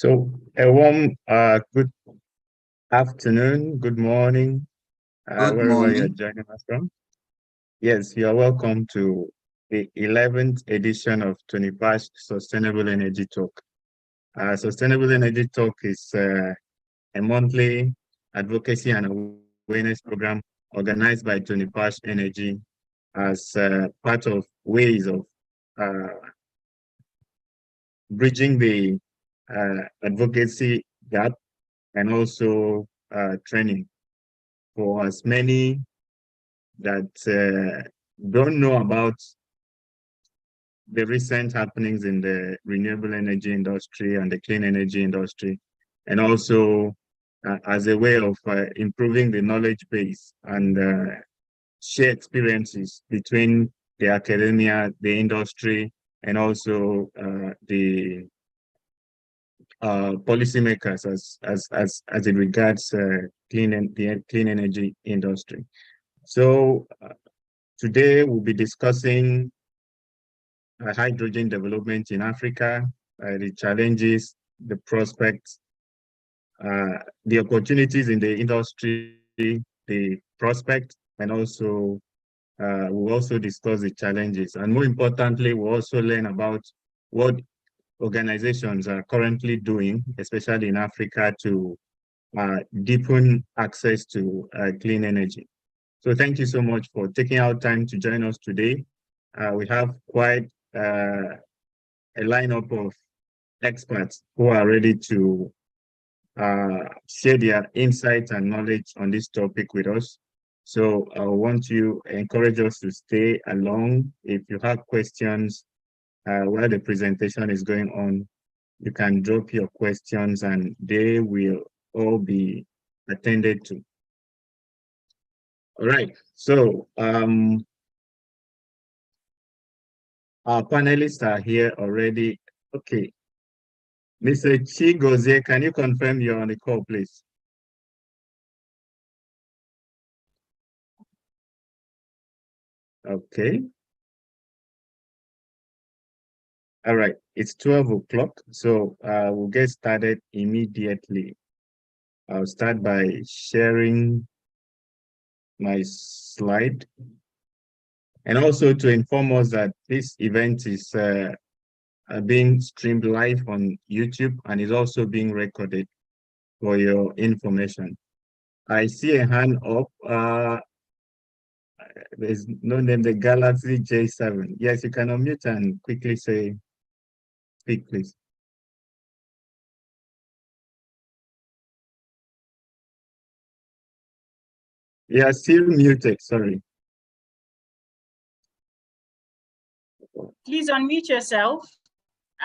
So a warm good afternoon, good morning, Good wherever you're morning. joining us from. Yes, you are welcome to the 11th edition of 21st Sustainable Energy Talk. Sustainable Energy Talk is a monthly advocacy and awareness program organized by 21st Energy as part of ways of uh, bridging the advocacy gap and also training for as many that don't know about the recent happenings in the renewable energy industry and the clean energy industry, and also as a way of improving the knowledge base and share experiences between the academia, the industry, and also the policymakers as it regards the clean energy industry. So today we'll be discussing hydrogen development in Africa, the challenges, the prospects, the opportunities in the industry, the prospect, and also we'll also discuss the challenges. And more importantly, we'll also learn about what organizations are currently doing, especially in Africa, to deepen access to clean energy. So thank you so much for taking out time to join us today. We have quite a lineup of experts who are ready to share their insights and knowledge on this topic with us. So I want to encourage us to stay along. If you have questions while the presentation is going on, you can drop your questions and they will all be attended to. All right, so our panelists are here already. Okay, Mr. Chigozie, can you confirm you're on the call, please? Okay. All right, it's 12 o'clock, so we'll get started immediately. I'll start by sharing my slide. And also to inform us that this event is being streamed live on YouTube and is also being recorded for your information. I see a hand up. There's no name, the Galaxy J7. Yes, you can unmute and quickly speak, please. Yeah, still muted, sorry. Please unmute yourself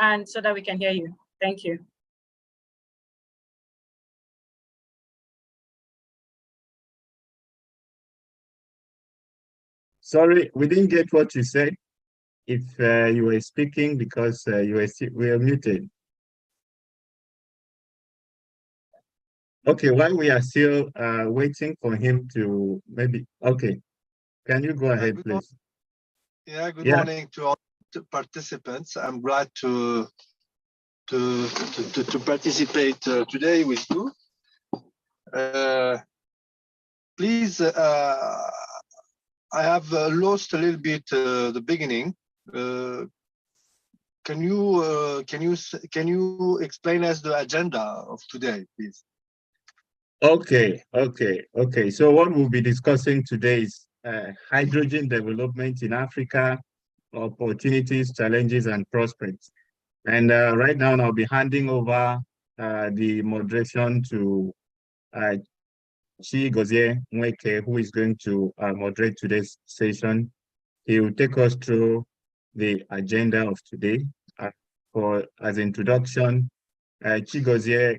and so that we can hear you. Thank you. Sorry, we didn't get what you said. If you were speaking because we were muted. Okay, while we are still waiting for him to maybe, okay, can you go ahead, please? Good morning to all participants. I'm glad to participate today with you. Please, I have lost a little bit the beginning. Can you explain us the agenda of today, please? Okay. So what we'll be discussing today is hydrogen development in Africa, opportunities, challenges, and prospects. And right now, I'll be handing over the moderation to Chigozie Nweke, who is going to moderate today's session. He will take us through the agenda of today. As introduction, Chigozie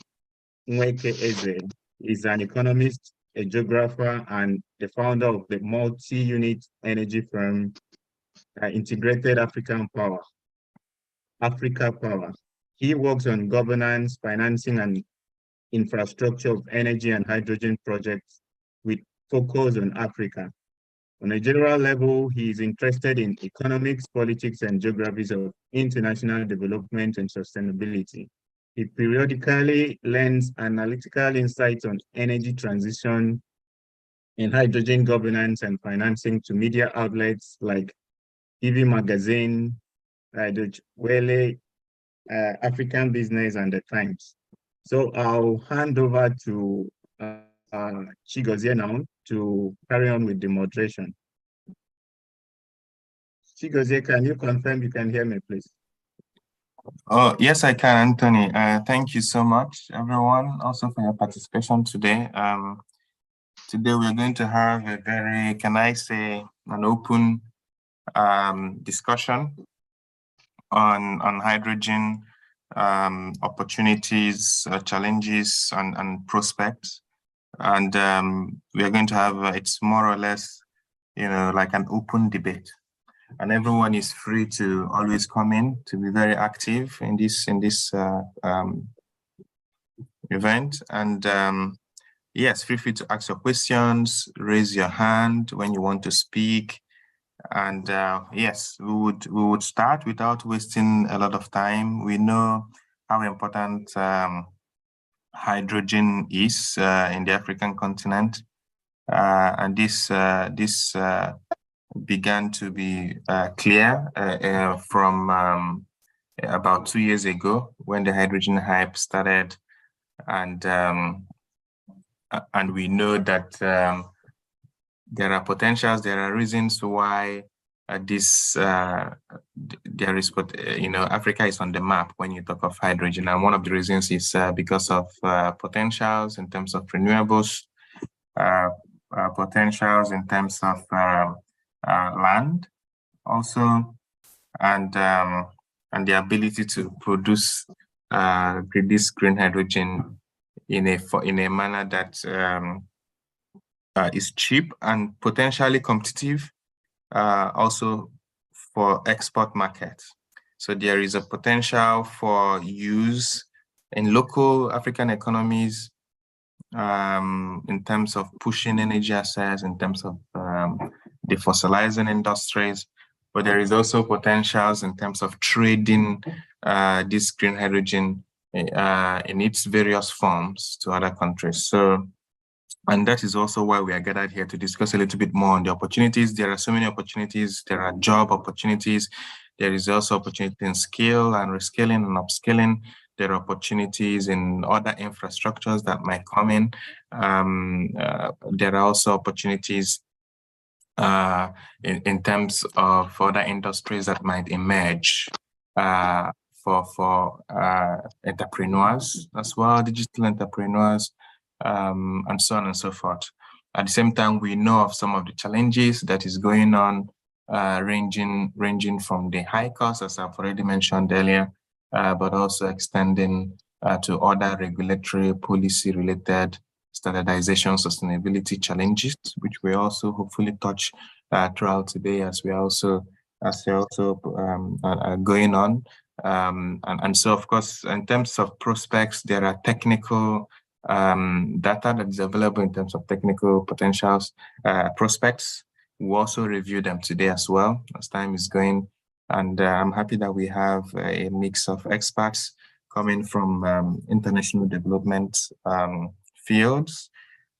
Nweke Eze is an economist, a geographer, and the founder of the multi-unit energy firm, Integrated African Power, Africa Power. He works on governance, financing, and infrastructure of energy and hydrogen projects with focus on Africa. On a general level, he is interested in economics, politics, and geographies of international development and sustainability. It periodically lends analytical insights on energy transition and hydrogen governance and financing to media outlets like TV Magazine, Wele, African Business, and The Times. So I'll hand over to Chigozie now to carry on with the moderation. Chigozie, can you confirm you can hear me, please? Oh, yes, I can, Anthony. Thank you so much, everyone, also for your participation today. Today we're going to have a very, can I say, an open discussion on hydrogen opportunities, challenges, and prospects. And we are going to have, it's more or less, like an open debate. And everyone is free to always come in, to be very active in this event. And yes, feel free to ask your questions, raise your hand when you want to speak. And yes, we would start without wasting a lot of time. We know how important hydrogen is in the African continent, and this began to be clear from about 2 years ago when the hydrogen hype started, and we know that there are potentials, there are reasons why there is, Africa is on the map when you talk of hydrogen, and one of the reasons is because of potentials in terms of renewables, potentials in terms of land also, and the ability to produce this green hydrogen in a manner that is cheap and potentially competitive, also for export markets. So there is a potential for use in local African economies, in terms of pushing energy access, in terms of defossilizing industries, but there is also potentials in terms of trading this green hydrogen in its various forms to other countries. So, and that is also why we are gathered here to discuss a little bit more on the opportunities. There are so many opportunities. There are job opportunities. There is also opportunity in skill and reskilling and upskilling. There are opportunities in other infrastructures that might come in. There are also opportunities in terms of other industries that might emerge for entrepreneurs as well, digital entrepreneurs, and so on and so forth. At the same time, we know of some of the challenges that is going on, ranging from the high costs, as I've already mentioned earlier, but also extending to other regulatory policy-related standardization, sustainability challenges, which we also hopefully touch throughout today as we're also going on. And so, of course, in terms of prospects, there are technical data that is available in terms of technical potentials, prospects. We'll also review them today as well as time is going. And I'm happy that we have a mix of experts coming from international development fields,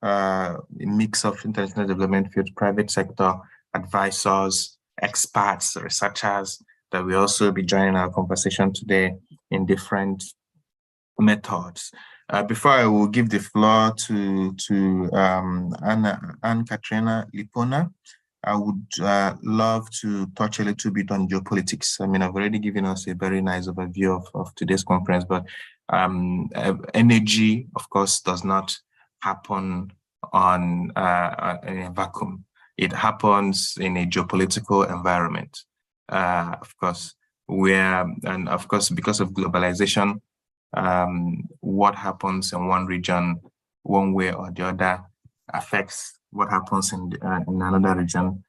a mix of international development fields, private sector, advisors, experts, researchers, that will also be joining our conversation today in different methods. Before I will give the floor to Anne-Katrina Lipona, I would love to touch a little bit on geopolitics. I mean, I've already given us a very nice overview of today's conference, but energy, of course, does not happen in a vacuum. It happens in a geopolitical environment, of course, and of course, because of globalization, what happens in one region, one way or the other, affects what happens in another region.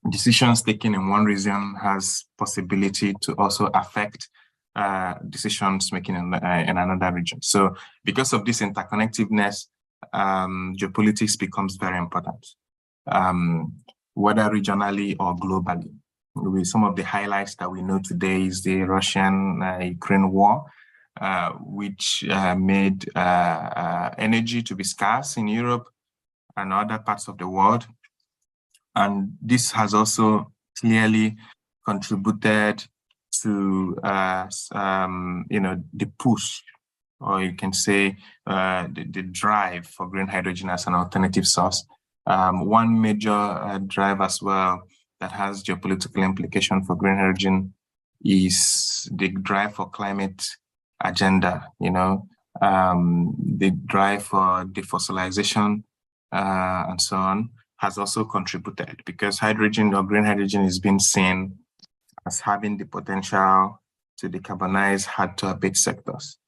Decisions taken in one region has possibility to also affect decisions making in another region. So because of this interconnectiveness, geopolitics becomes very important, whether regionally or globally. With some of the highlights that we know today is the Russian-Ukraine war, which made energy to be scarce in Europe and other parts of the world. And this has also clearly contributed to the push, or you can say the drive for green hydrogen as an alternative source. One major drive as well that has geopolitical implication for green hydrogen is the drive for climate agenda, the drive for defossilization and so on has also contributed, because hydrogen or green hydrogen is being seen as having the potential to decarbonize hard-to-abate sectors.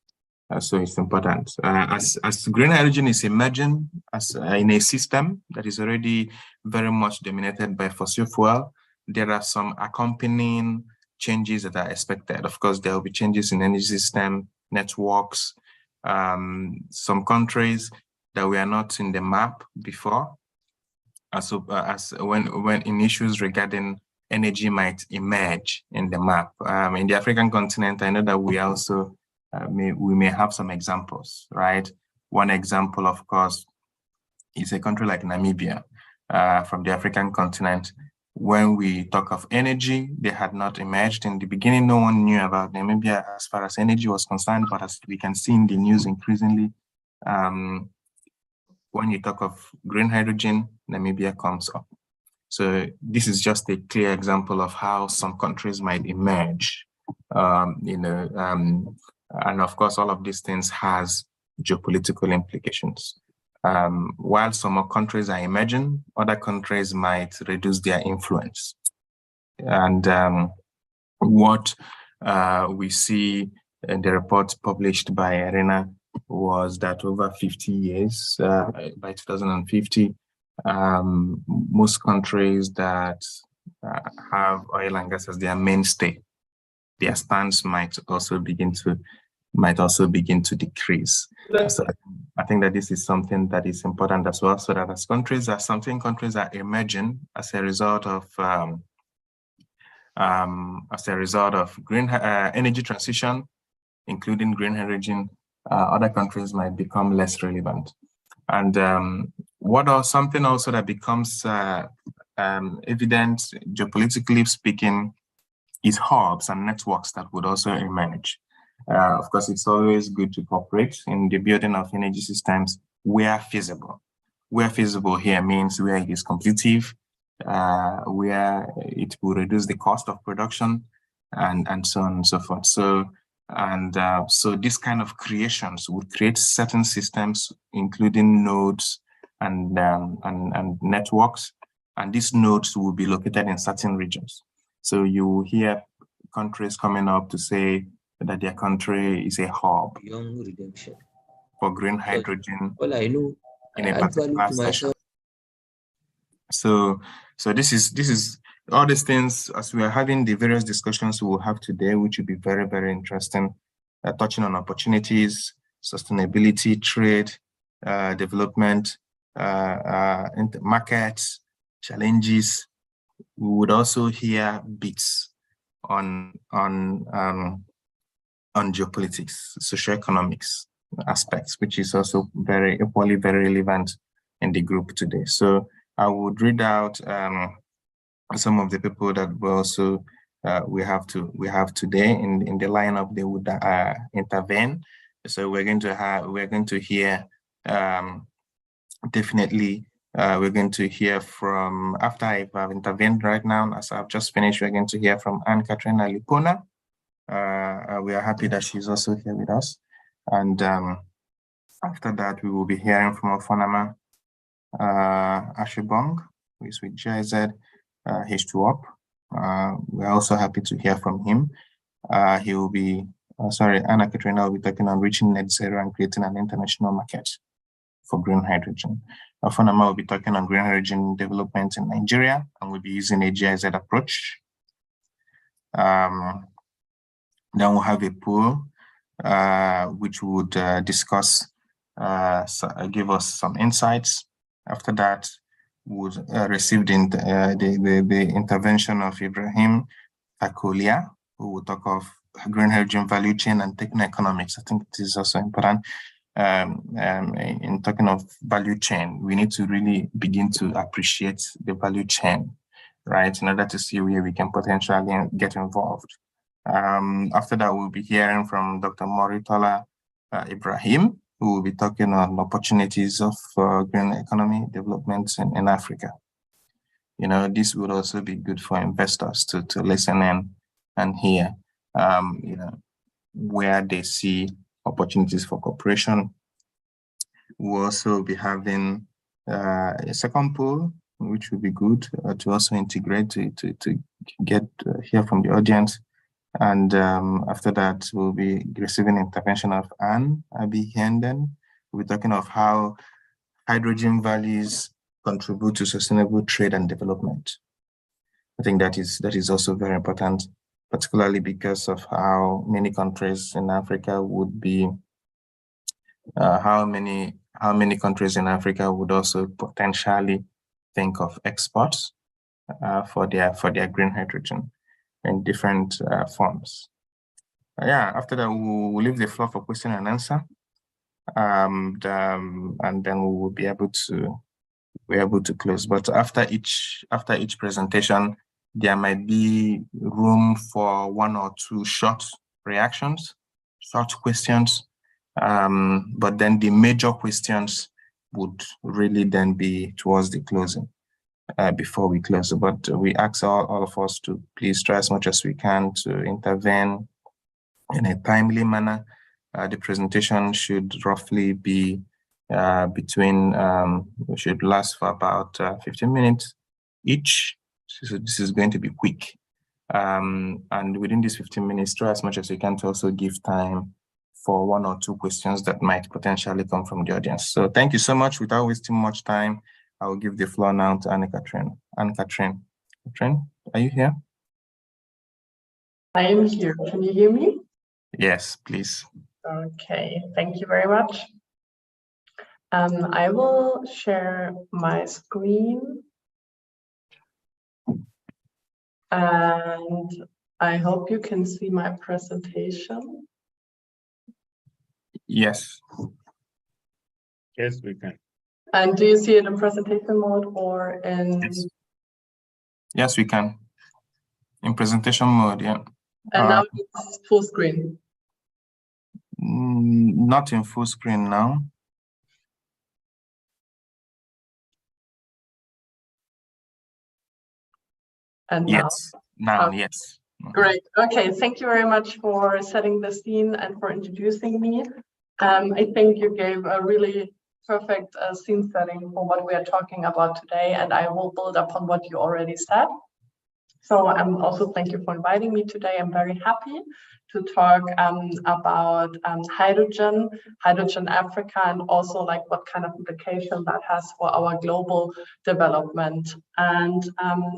So it's important. As green hydrogen is emerging as in a system that is already very much dominated by fossil fuel, there are some accompanying changes that are expected. Of course, there will be changes in energy system, networks, some countries that were not in the map before, as when in issues regarding energy might emerge in the map. In the African continent, I know that we also we may have some examples, right? One example, of course, is a country like Namibia from the African continent. When we talk of energy, they had not emerged. In the beginning, no one knew about Namibia as far as energy was concerned, but as we can see in the news increasingly, when you talk of green hydrogen, Namibia comes up. So this is just a clear example of how some countries might emerge, and of course, all of these things has geopolitical implications. While some countries are emerging, other countries might reduce their influence. And what we see in the report published by IRENA was that over 50 years, by 2050, most countries that have oil and gas as their mainstay, their stance might also begin to decrease. So I think that this is something that is important as well, so that as some countries are emerging as a result of green energy transition, including green hydrogen, other countries might become less relevant. And something also that becomes evident geopolitically speaking is hubs and networks that would also emerge. Of course, it's always good to cooperate in the building of energy systems where feasible. Where feasible here means where it is competitive, where it will reduce the cost of production, and so on and so forth. So these kind of creations would create certain systems, including nodes and networks, and these nodes will be located in certain regions. So you will hear countries coming up to say that their country is a hub for green hydrogen in a particular session. So this is all these things, as we are having the various discussions we will have today, which will be very, very interesting, touching on opportunities, sustainability, trade, development, markets, challenges. We would also hear bits on geopolitics, socioeconomics aspects, which is also equally very relevant in the group today. So I would read out some of the people that we also we have today in the lineup. They would intervene. So we're going to hear definitely. We're going to hear from, after I've intervened right now, as I've just finished, we're going to hear from Anne-Catherine Lipona. We are happy that she's also here with us. And after that, we will be hearing from Ofonama Ashibong, who is with GIZ H2OP. We're also happy to hear from him. He will be, Anne-Catherine will be talking on reaching net zero and creating an international market for green hydrogen. Ofonama will be talking on green hydrogen development in Nigeria, and we'll be using a GIZ approach. Then we'll have a pool, which would discuss, give us some insights. After that, we'll receive the intervention of Ibrahim Akolia, who will talk of green hydrogen value chain and techno-economics. I think it is also important. In talking of value chain, we need to really begin to appreciate the value chain, right, in order to see where we can potentially get involved. After that, we'll be hearing from Dr. Moritola Ibrahim, who will be talking on opportunities of green economy developments in Africa. You know, this would also be good for investors to listen in and hear, you know, where they see opportunities for cooperation. We'll also be having a second poll, which will be good to also integrate to get hear from the audience. And after that, we'll be receiving intervention of Anne Abi-Henden. We'll be talking of how hydrogen values contribute to sustainable trade and development. I think that is also very important, particularly because of how many countries in Africa would be, how many countries in Africa would also potentially think of exports for their green hydrogen in different forms. Yeah, after that, we'll leave the floor for question and answer, and then we will be able to close. But after each presentation, there might be room for 1 or 2 short reactions, short questions, but then the major questions would really then be towards the closing. Before we close, but we ask all of us to please try as much as we can to intervene in a timely manner. The presentation should roughly be should last for about 15 minutes each. So this is going to be quick. And within these 15 minutes, try as much as you can to also give time for 1 or 2 questions that might potentially come from the audience. So thank you so much. Without wasting much time, I will give the floor now to Anne-Catherine. Anne-Catherine, are you here? I am here. Can you hear me? Yes, please. Okay, thank you very much. I will share my screen. And I hope you can see my presentation. Yes. Yes, we can. And do you see it in presentation mode or in? Yes, yes, we can. In presentation mode, yeah. And now it's full screen. Not in full screen now. And yes, now, okay. Yes. Great. Okay, thank you very much for setting the scene and for introducing me. I think you gave a really perfect scene setting for what we are talking about today, and I will build upon what you already said. So also thank you for inviting me today. I'm very happy to talk about hydrogen Africa, and also like what kind of implication that has for our global development. And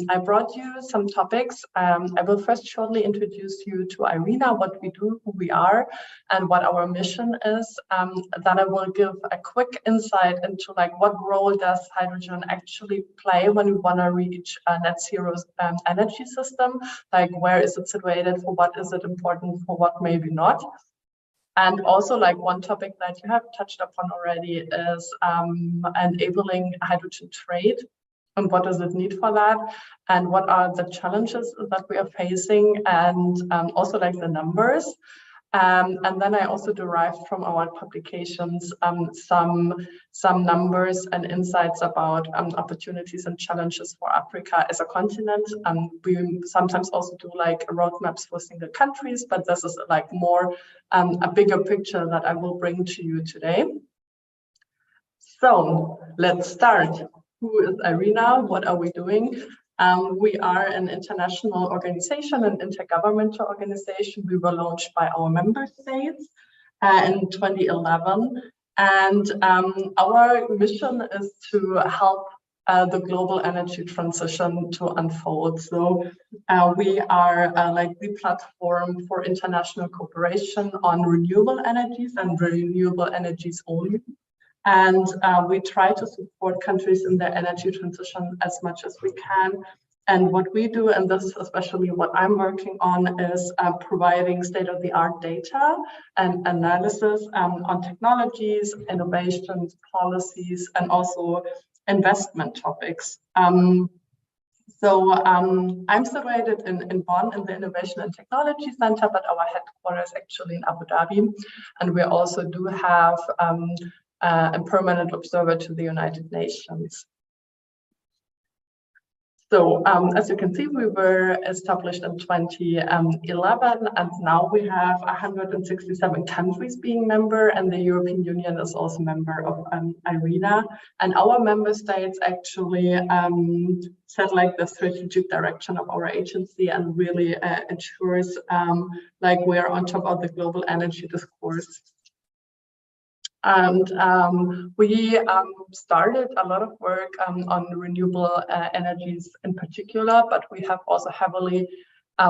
I brought you some topics. I will first shortly introduce you to IRENA, what we do, who we are, and what our mission is. Then I will give a quick insight into like what role does hydrogen actually play when we want to reach a net zero energy system, like where is it situated, for what is it important, for what maybe not. And also like one topic that you have touched upon already is enabling hydrogen trade, and what does it need for that, and what are the challenges that we are facing, and also like the numbers. And then I also derived from our publications some numbers and insights about opportunities and challenges for Africa as a continent. We sometimes also do like roadmaps for single countries, but this is like more a bigger picture that I will bring to you today. So let's start. Who is IRENA? What are we doing? We are an international organization, an intergovernmental organization. We were launched by our member states in 2011. And our mission is to help the global energy transition to unfold. So we are like the platform for international cooperation on renewable energies and renewable energies only. And we try to support countries in their energy transition as much as we can. And what we do, and this is especially what I'm working on, is providing state-of-the-art data and analysis on technologies, innovations, policies, and also investment topics. I'm situated in Bonn in the Innovation and Technology Center, but our headquarters is actually in Abu Dhabi. And we also do have a permanent observer to the United Nations. So as you can see, we were established in 2011, and now we have 167 countries being member, and the European Union is also member of IRENA. And our member states actually set like the strategic direction of our agency and really ensures like we're on top of the global energy discourse. And we started a lot of work on renewable energies in particular, but we have also heavily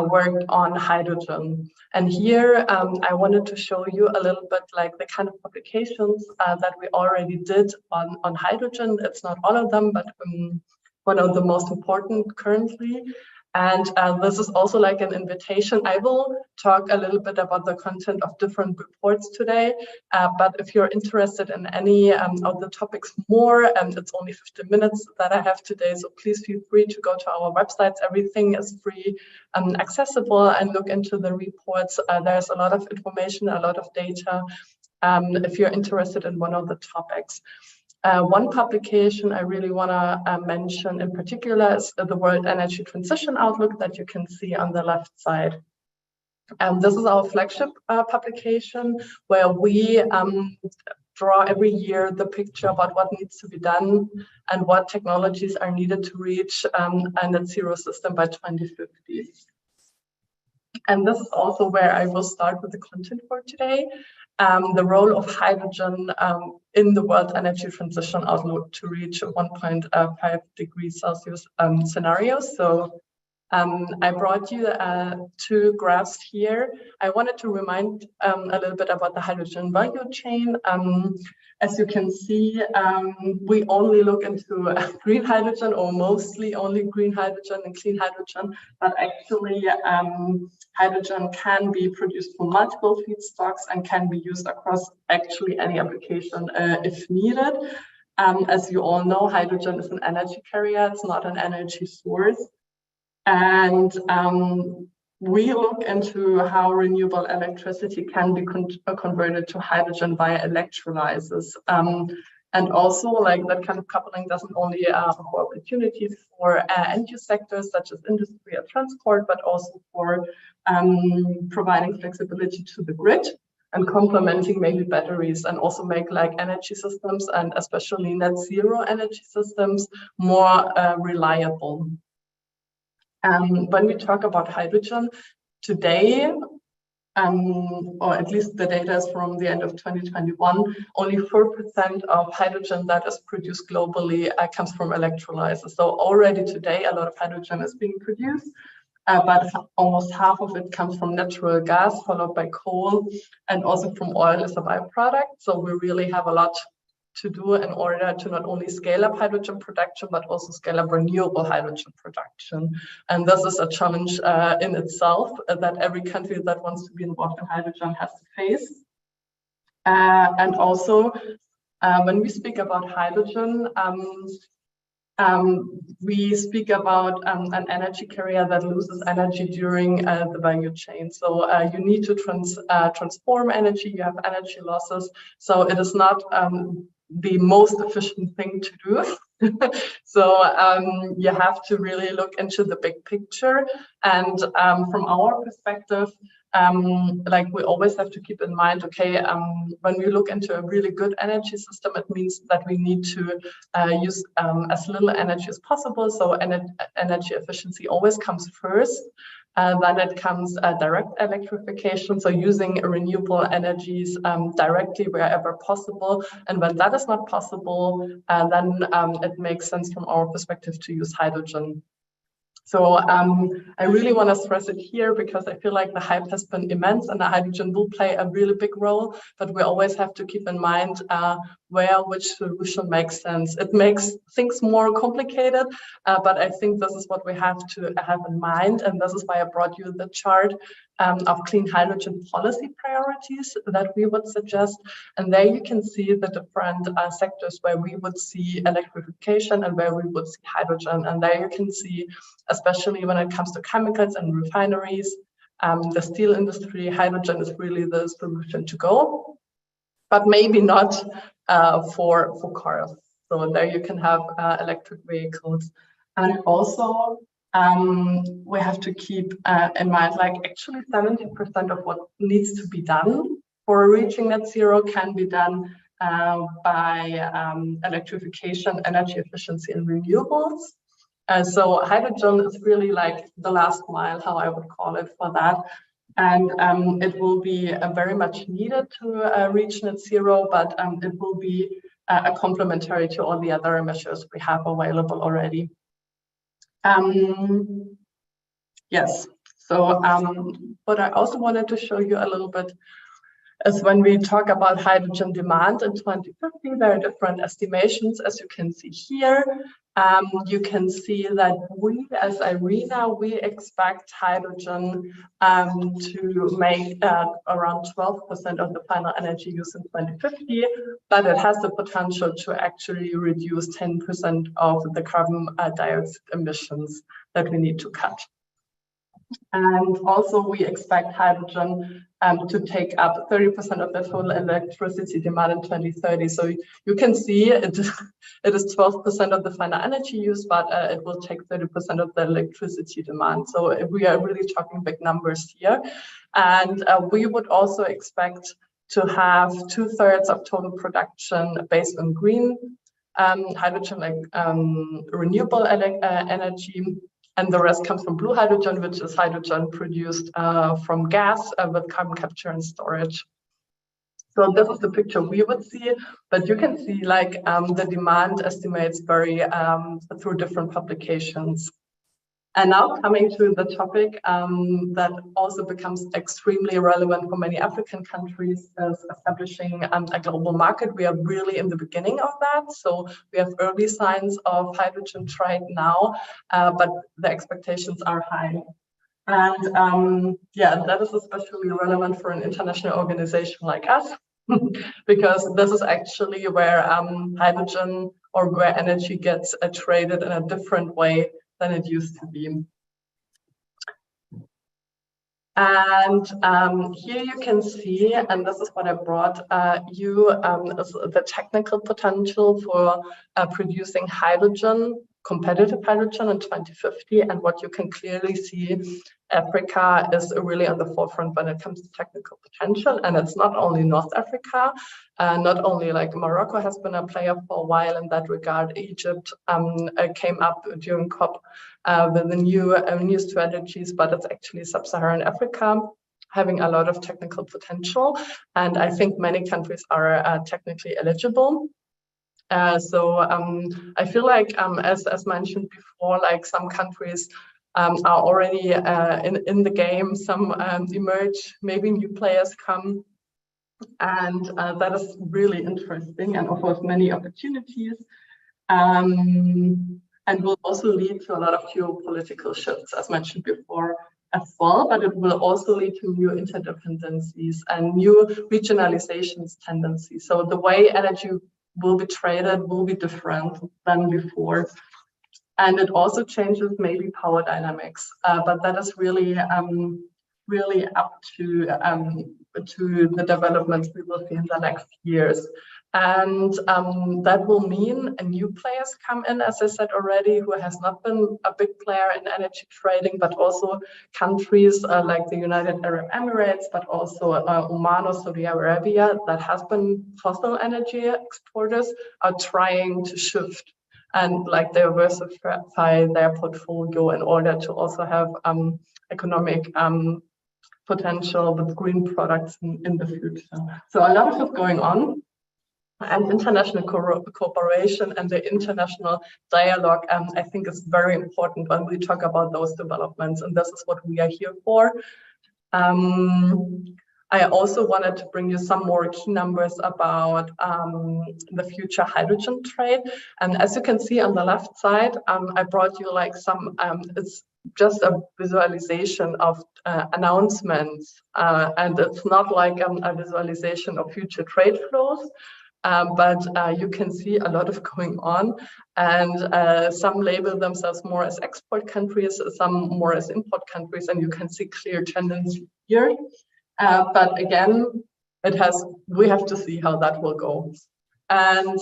worked on hydrogen. And here I wanted to show you a little bit like the kind of publications that we already did on hydrogen. It's not all of them, but one of the most important currently. And this is also like an invitation. I will talk a little bit about the content of different reports today, but if you're interested in any of the topics more, and it's only 15 minutes that I have today, so please feel free to go to our websites. Everything is free and accessible, and look into the reports. There's a lot of information, a lot of data, if you're interested in one of the topics. One publication I really want to mention in particular is the World Energy Transition Outlook that you can see on the left side. This is our flagship publication where we draw every year the picture about what needs to be done and what technologies are needed to reach a net zero system by 2050. And this is also where I will start with the content for today. The role of hydrogen in the World Energy Transition Outlook to reach 1.5 degrees Celsius scenarios. So I brought you two graphs here. I wanted to remind a little bit about the hydrogen value chain. As you can see, we only look into green hydrogen, or mostly only green hydrogen and clean hydrogen, but actually hydrogen can be produced from multiple feedstocks and can be used across actually any application if needed. As you all know, hydrogen is an energy carrier, it's not an energy source. And we look into how renewable electricity can be converted to hydrogen via electrolysis. And also, like, that kind of coupling doesn't only offer opportunities for end-use sectors such as industry or transport, but also for providing flexibility to the grid and complementing maybe batteries, and also make like energy systems, and especially net zero energy systems, more reliable. When we talk about hydrogen today, or at least the data is from the end of 2021, only 4% of hydrogen that is produced globally comes from electrolysis. So already today, a lot of hydrogen is being produced, but almost half of it comes from natural gas, followed by coal, and also from oil as a byproduct. So we really have a lot to do in order to not only scale up hydrogen production, but also scale up renewable hydrogen production. And this is a challenge in itself that every country that wants to be involved in hydrogen has to face. And also, when we speak about hydrogen, we speak about an energy carrier that loses energy during the value chain. So you need to transform energy, you have energy losses. So it is not the most efficient thing to do. So you have to really look into the big picture. And from our perspective, like, we always have to keep in mind, okay, when we look into a really good energy system, it means that we need to use as little energy as possible. So energy efficiency always comes first. Then it comes direct electrification, so using renewable energies directly wherever possible. And when that is not possible, then it makes sense from our perspective to use hydrogen. So I really want to stress it here because I feel like the hype has been immense and the hydrogen will play a really big role, but we always have to keep in mind where which solution makes sense. It makes things more complicated, but I think this is what we have to have in mind. And this is why I brought you the chart of clean hydrogen policy priorities that we would suggest. And there you can see the different sectors where we would see electrification and where we would see hydrogen. And there you can see, especially when it comes to chemicals and refineries, the steel industry, hydrogen is really the solution to go, but maybe not for cars. So there you can have electric vehicles. And also we have to keep in mind, like actually 70% of what needs to be done for reaching net zero can be done by electrification, energy efficiency, and renewables. So hydrogen is really like the last mile, how I would call it, for that. And it will be very much needed to reach net zero, but it will be a complementary to all the other measures we have available already. Yes, so what I also wanted to show you a little bit is when we talk about hydrogen demand in 2050, there are different estimations, as you can see here. You can see that we, as IRENA, we expect hydrogen to make around 12% of the final energy use in 2050, but it has the potential to actually reduce 10% of the carbon dioxide emissions that we need to cut. And also we expect hydrogen to take up 30% of the total electricity demand in 2030. So you can see it is 12% of the final energy use, but it will take 30% of the electricity demand. So we are really talking big numbers here. And we would also expect to have 2/3 of total production based on green hydrogen, like renewable energy. And the rest comes from blue hydrogen, which is hydrogen produced from gas with carbon capture and storage. So this is the picture we would see, but you can see like the demand estimates vary through different publications. And now coming to the topic that also becomes extremely relevant for many African countries is establishing a global market. We are really in the beginning of that. So we have early signs of hydrogen trade now, but the expectations are high. And yeah, that is especially relevant for an international organization like us, because this is actually where hydrogen or where energy gets traded in a different way than it used to be. And here you can see, and this is what I brought you, is the technical potential for producing hydrogen, competitive hydrogen in 2050. And what you can clearly see, Africa is really on the forefront when it comes to technical potential. And it's not only North Africa, not only like Morocco has been a player for a while in that regard. Egypt came up during COP with the new strategies, but it's actually Sub-Saharan Africa having a lot of technical potential. And I think many countries are technically eligible. So I feel like, as mentioned before, like some countries are already in the game, some emerge, maybe new players come, and that is really interesting and offers many opportunities, and will also lead to a lot of geopolitical shifts, as mentioned before as well, but it will also lead to new interdependencies and new regionalizations tendencies. So the way energy will be traded will be different than before. And it also changes maybe power dynamics, but that is really, really up to the developments we will see in the next years. And that will mean new players come in, as I said already, who has not been a big player in energy trading, but also countries like the United Arab Emirates, but also Oman or Saudi Arabia that has been fossil energy exporters are trying to shift and like diversify their portfolio in order to also have economic potential with green products in the future. So a lot is going on. And international cooperation and the international dialogue, I think, is very important when we talk about those developments, and this is what we are here for. I also wanted to bring you some more key numbers about the future hydrogen trade. And as you can see on the left side, I brought you like some, it's just a visualization of announcements. And it's not like a visualization of future trade flows. But you can see a lot of going on, and some label themselves more as export countries, some more as import countries, and you can see clear tendency here. But again, we have to see how that will go. And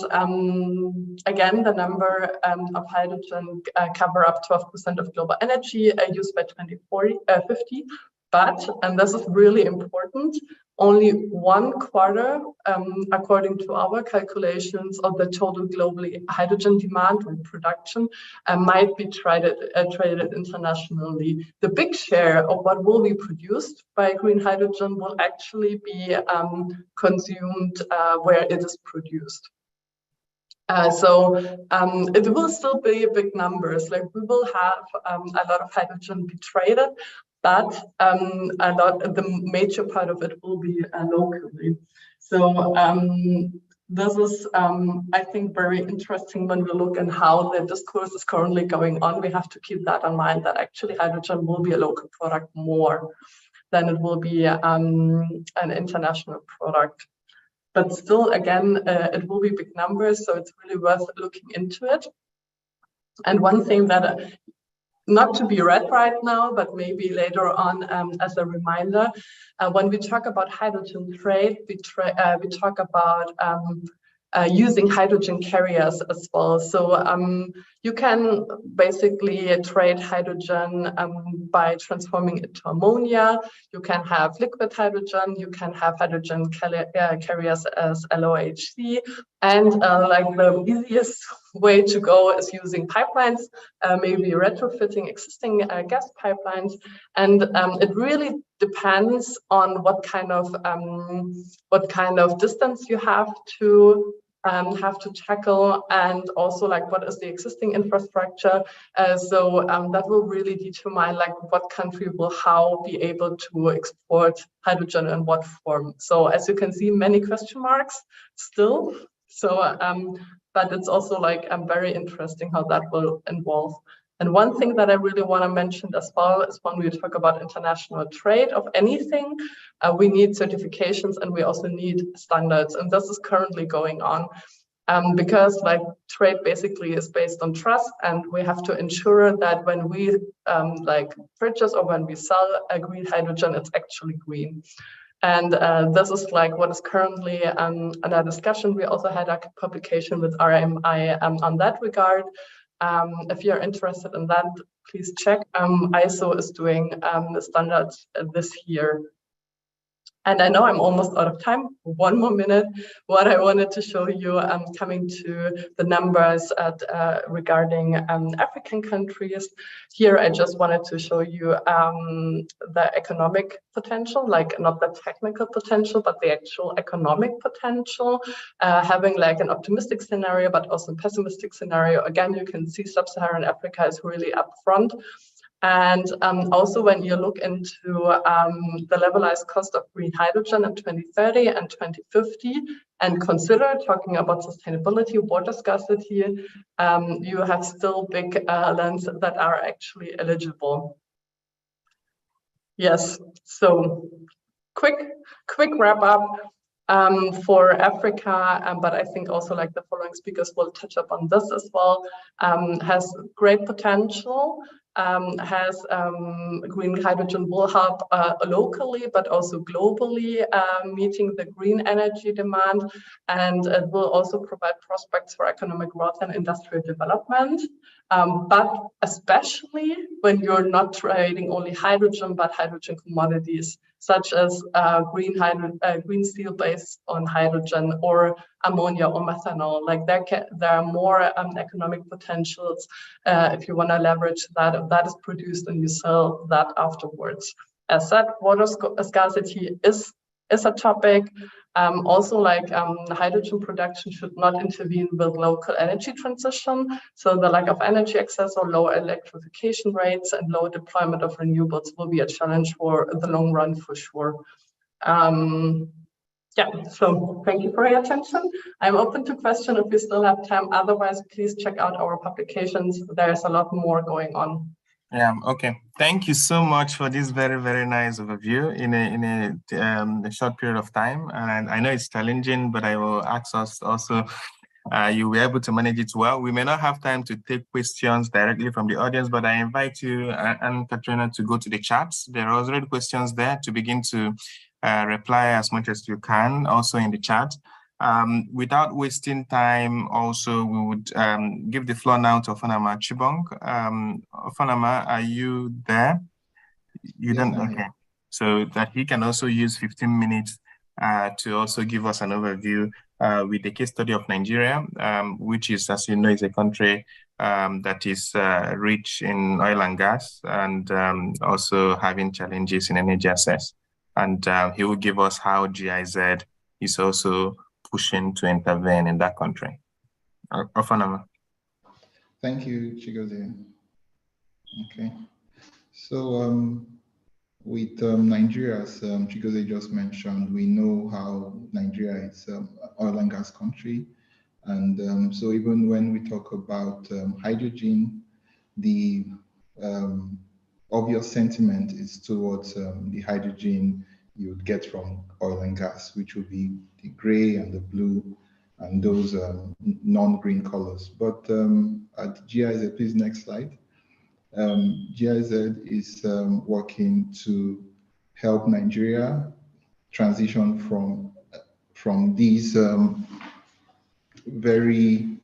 again, the number of hydrogen cover up 12% of global energy use by 2050. But, and this is really important, only 1/4, according to our calculations, of the total globally hydrogen demand and production might be traded internationally. The big share of what will be produced by green hydrogen will actually be consumed where it is produced. So it will still be big numbers. Like we will have a lot of hydrogen be traded, but the major part of it will be locally. So this is, I think, very interesting when we look at how the discourse is currently going on. We have to keep that in mind, that actually hydrogen will be a local product more than it will be an international product. But still, again, it will be big numbers, so it's really worth looking into it. And one thing that not to be read right now, but maybe later on as a reminder, when we talk about hydrogen trade, we talk about using hydrogen carriers as well. So you can basically trade hydrogen by transforming it to ammonia. You can have liquid hydrogen. You can have hydrogen carriers as LOHC. And like the easiest way to go is using pipelines, maybe retrofitting existing gas pipelines. And it really depends on what kind of distance you have to tackle, and also like what is the existing infrastructure. So that will really determine like what country will how be able to export hydrogen in what form. So as you can see, many question marks still. So but it's also like very interesting how that will evolve. And one thing that I really want to mention as well is when we talk about international trade of anything, we need certifications and we also need standards. And this is currently going on because like trade basically is based on trust, and we have to ensure that when we like purchase or when we sell a green hydrogen, it's actually green. And this is like what is currently under discussion. We also had a publication with RMI on that regard. If you're interested in that, please check. ISO is doing the standards this year. And I know I'm almost out of time. One more minute. What I wanted to show you, coming to the numbers regarding African countries. Here, I just wanted to show you the economic potential, like not the technical potential, but the actual economic potential, having like an optimistic scenario, but also a pessimistic scenario. Again, you can see Sub-Saharan Africa is really up front. And also when you look into the levelized cost of green hydrogen in 2030 and 2050, and consider talking about sustainability, water scarcity, you have still big lands that are actually eligible. Yes, so quick wrap up for Africa, but I think also like the following speakers will touch up on this as well, has great potential. Green hydrogen will help locally, but also globally meeting the green energy demand, and it will also provide prospects for economic growth and industrial development. But especially when you're not trading only hydrogen, but hydrogen commodities, such as green steel based on hydrogen, or ammonia or methanol. Like there are more economic potentials if you want to leverage that. If that is produced and you sell that afterwards. As said, water scarcity is a topic. Also, like hydrogen production should not intervene with local energy transition. So the lack of energy access or low electrification rates and low deployment of renewables will be a challenge for the long run for sure. Yeah, so thank you for your attention. I'm open to question if we still have time. Otherwise, please check out our publications. There's a lot more going on. Yeah, okay. Thank you so much for this very, very nice overview in a short period of time. And I know it's challenging, but I will ask us also, you were able to manage it well. We may not have time to take questions directly from the audience, but I invite you and Katrina to go to the chats. There are already questions there to begin to reply as much as you can, also in the chat. Without wasting time, also, we would give the floor now to Ofonama Chibong. Ofonama, are you there? You don't? Okay. So that he can also use 15 minutes to also give us an overview with the case study of Nigeria, which is, as you know, is a country that is rich in oil and gas and also having challenges in energy access. And he will give us how GIZ is also pushing to intervene in that country. Ofonama. Thank you, Chigozie. Okay. So with Nigeria, as Chigozie just mentioned, we know how Nigeria is an oil and gas country. And so even when we talk about hydrogen, the obvious sentiment is towards the hydrogen you would get from oil and gas, which would be the gray and the blue and those non-green colors. But at GIZ, please next slide. GIZ is working to help Nigeria transition from these very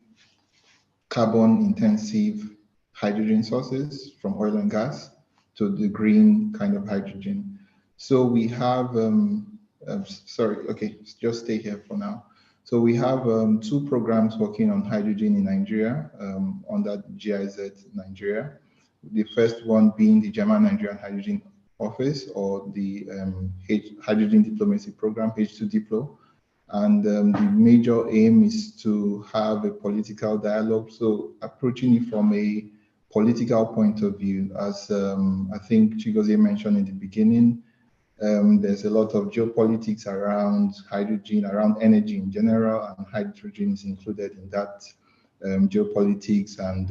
carbon-intensive hydrogen sources from oil and gas to the green kind of hydrogen. So we have, sorry, okay, just stay here for now. So we have 2 programs working on hydrogen in Nigeria under GIZ Nigeria. The first one being the German-Nigerian Hydrogen Office, or the Hydrogen Diplomacy Program, H2Diplo. And the major aim is to have a political dialogue, so approaching it from a political point of view. As I think Chigozie mentioned in the beginning, there's a lot of geopolitics around hydrogen, around energy in general, and hydrogen is included in that geopolitics. And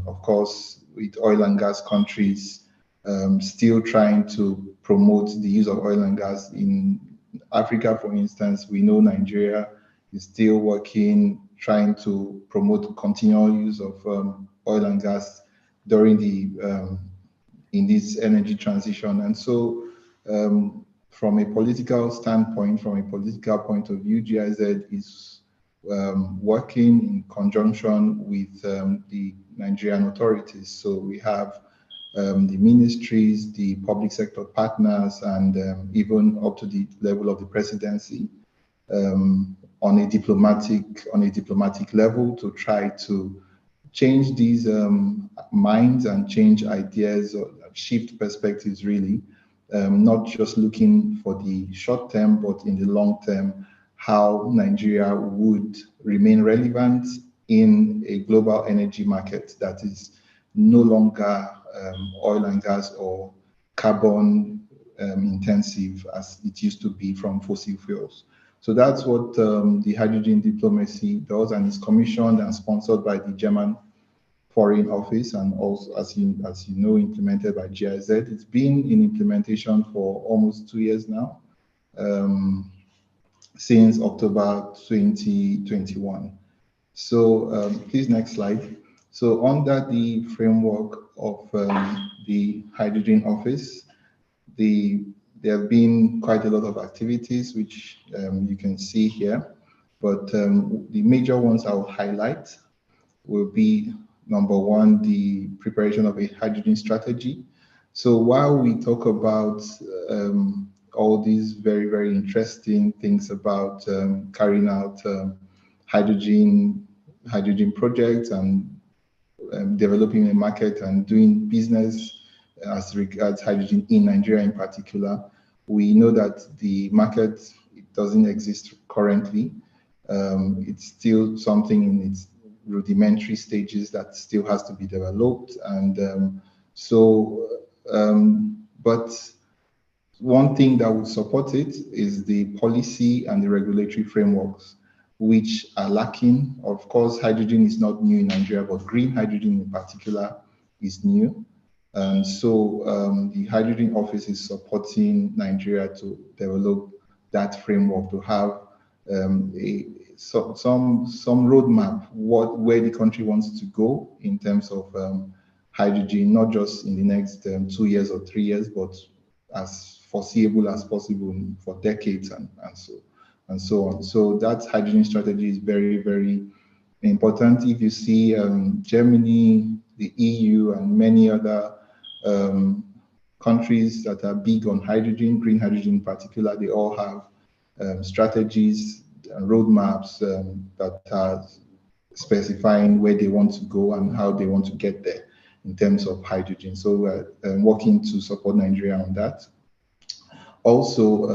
of course, with oil and gas countries still trying to promote the use of oil and gas in Africa, for instance, we know Nigeria is still working, trying to promote continual use of oil and gas during the in this energy transition. And so from a political standpoint, from a political point of view, GIZ is working in conjunction with the Nigerian authorities. So we have the ministries, the public sector partners, and even up to the level of the presidency on a diplomatic level to try to change these minds and change ideas or shift perspectives, really, not just looking for the short term, but in the long term, how Nigeria would remain relevant in a global energy market that is no longer oil and gas or carbon intensive as it used to be from fossil fuels. So that's what the hydrogen diplomacy does, and is commissioned and sponsored by the German Foreign Office, and also, as you know, implemented by GIZ. It's been in implementation for almost 2 years now, since October 2021. So please next slide. So under the framework of the Hydrogen Office, there have been quite a lot of activities, which you can see here. But the major ones I will highlight will be, number one, the preparation of a hydrogen strategy. So while we talk about all these very, very interesting things about carrying out hydrogen projects and developing a market and doing business as regards hydrogen in Nigeria in particular, we know that the market, it doesn't exist currently. It's still something in its rudimentary stages that still has to be developed. And but One thing that would support it is the policy and the regulatory frameworks, which are lacking. Of course, hydrogen is not new in Nigeria, but green hydrogen in particular is new. And so the Hydrogen Office is supporting Nigeria to develop that framework, to have some roadmap where the country wants to go in terms of hydrogen, not just in the next 2 years or 3 years, but as foreseeable as possible for decades and so on. So that hydrogen strategy is very, very important. If you see Germany, the EU, and many other countries that are big on hydrogen, green hydrogen in particular, they all have strategies and roadmaps that are specifying where they want to go and how they want to get there in terms of hydrogen. So we're working to support Nigeria on that. Also,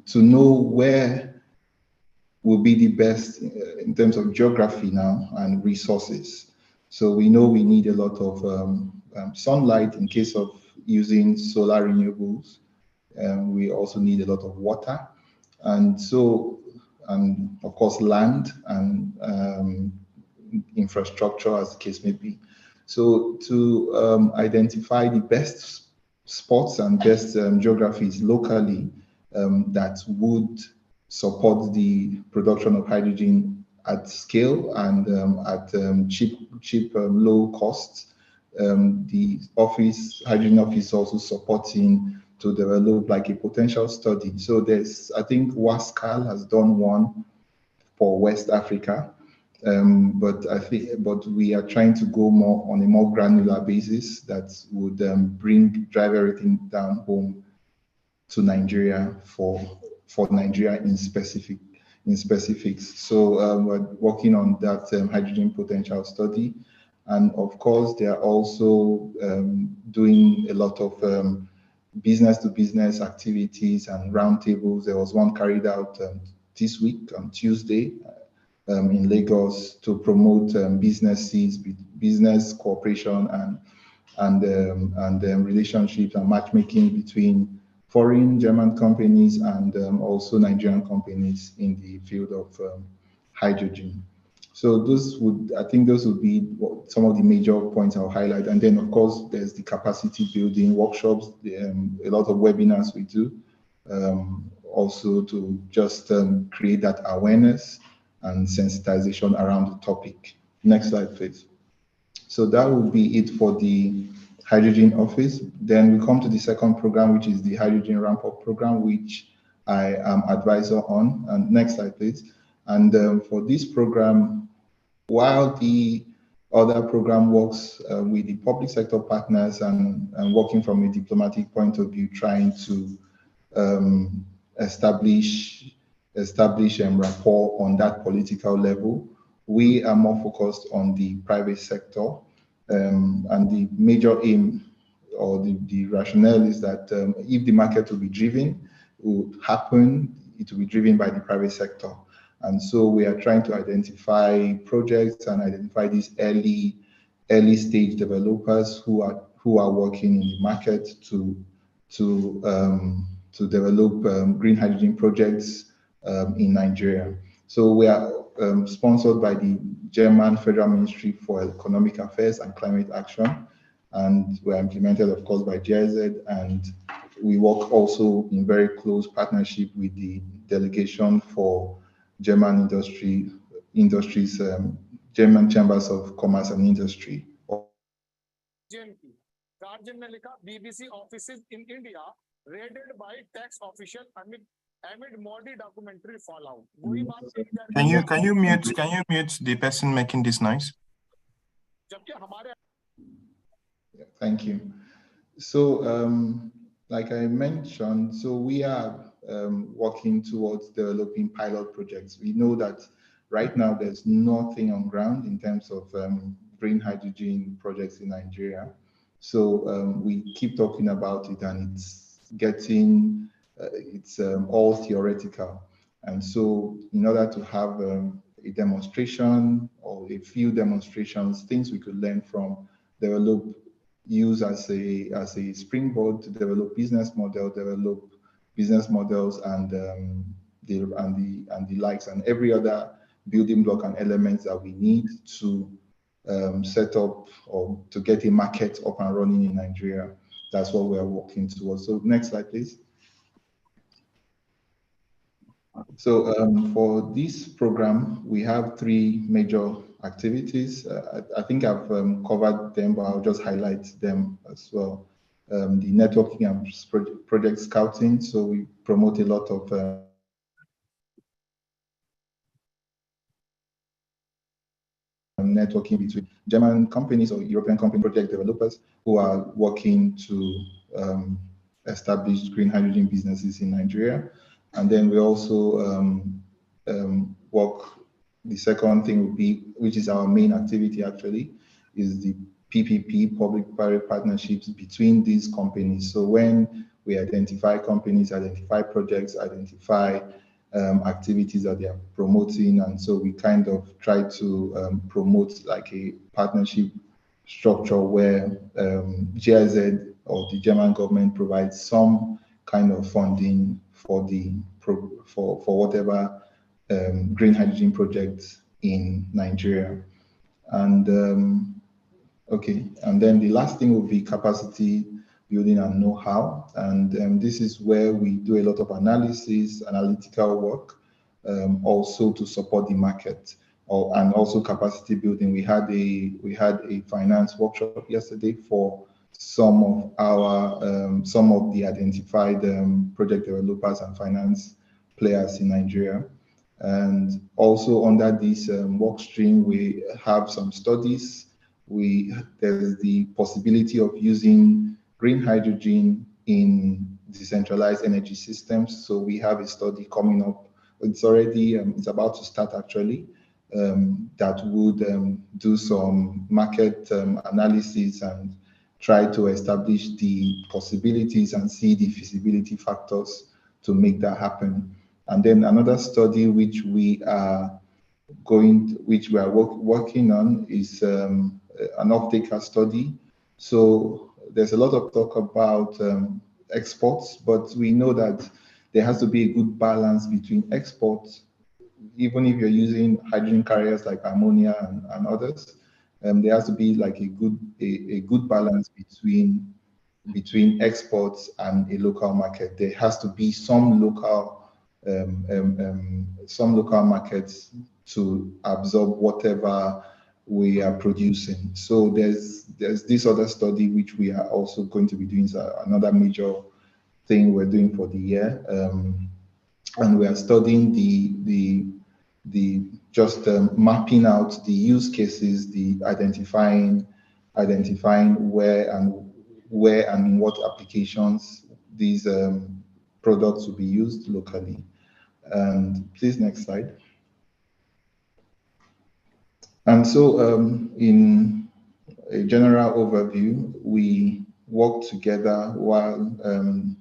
to know where will be the best in terms of geography now and resources. So we know we need a lot of sunlight in case of using solar renewables. We also need a lot of water. And so, and of course, land and infrastructure, as the case may be. So to identify the best spots and best geographies locally that would support the production of hydrogen at scale and at cheap, low cost. The Hydrogen Office is also supporting to develop like a potential study. So there's, I think WASCAL has done one for West Africa, but we are trying to go more on a more granular basis that would drive everything down home to Nigeria for Nigeria in specifics. So we're working on that hydrogen potential study. And of course, they are also doing a lot of business-to-business activities and roundtables. There was one carried out this week on Tuesday in Lagos to promote business cooperation and relationships and matchmaking between foreign German companies and also Nigerian companies in the field of hydrogen. So I think those would be some of the major points I'll highlight. And then of course, there's the capacity building workshops, a lot of webinars we do, also to just create that awareness and sensitization around the topic. Next slide, please. So that would be it for the Hydrogen Office. Then we come to the second program, which is the Hydrogen Ramp-Up Program, which I am advisor on. And next slide, please. And for this program, while the other program works with the public sector partners and working from a diplomatic point of view, trying to establish rapport on that political level, we are more focused on the private sector. And the major aim or the rationale is that if the market will be driven, it will be driven by the private sector. And so we are trying to identify projects and identify these early stage developers who are working in the market to develop green hydrogen projects in Nigeria. So we are sponsored by the German Federal Ministry for Economic Affairs and Climate Action, and we're implemented, of course, by GIZ, and we work also in very close partnership with the delegation for German industries, German Chambers of Commerce and Industry. Guardian ने लिखा BBC offices in India raided by tax official amid Modi documentary fallout. Can you mute the person making this noise? Thank you. So like I mentioned, so we are working towards developing pilot projects. We know that right now there's nothing on ground in terms of green hydrogen projects in Nigeria. So we keep talking about it, and it's getting, it's all theoretical. And so in order to have a demonstration or a few demonstrations, things we could learn from, develop use as a springboard to develop business models, and the likes, and every other building block and elements that we need to set up or to get a market up and running in Nigeria. That's what we are working towards. So next slide, please. So for this program, we have 3 major activities. I think I've covered them, but I'll just highlight them as well. The networking and project scouting. So we promote a lot of networking between German companies or European company project developers who are working to establish green hydrogen businesses in Nigeria. And then we also work, the second thing would be, which is our main activity actually, is the PPP, public-private partnerships between these companies. So when we identify companies, identify projects, identify activities that they are promoting, and so we kind of try to promote like a partnership structure where GIZ or the German government provides some kind of funding for whatever green hydrogen projects in Nigeria. And okay, and then the last thing will be capacity building and know-how, and this is where we do a lot of analysis, analytical work, also to support the market, and also capacity building. We had a finance workshop yesterday for some of the identified project developers and finance players in Nigeria. And also under this work stream, we have some studies. There's the possibility of using green hydrogen in decentralized energy systems. So we have a study coming up. It's already, it's about to start actually, that would do some market analysis and try to establish the possibilities and see the feasibility factors to make that happen. And then another study which we are working on is an off-taker study. So there's a lot of talk about exports, but we know that there has to be a good balance between exports, even if you're using hydrogen carriers like ammonia and others. There has to be like a good balance between exports and a local market. There has to be some local markets to absorb whatever we are producing. So there's this other study which we are also going to be doing. So another major thing we're doing for the year, and we are studying mapping out the use cases, the identifying where and in what applications these products will be used locally. And please, next slide. And so in a general overview, we work together while,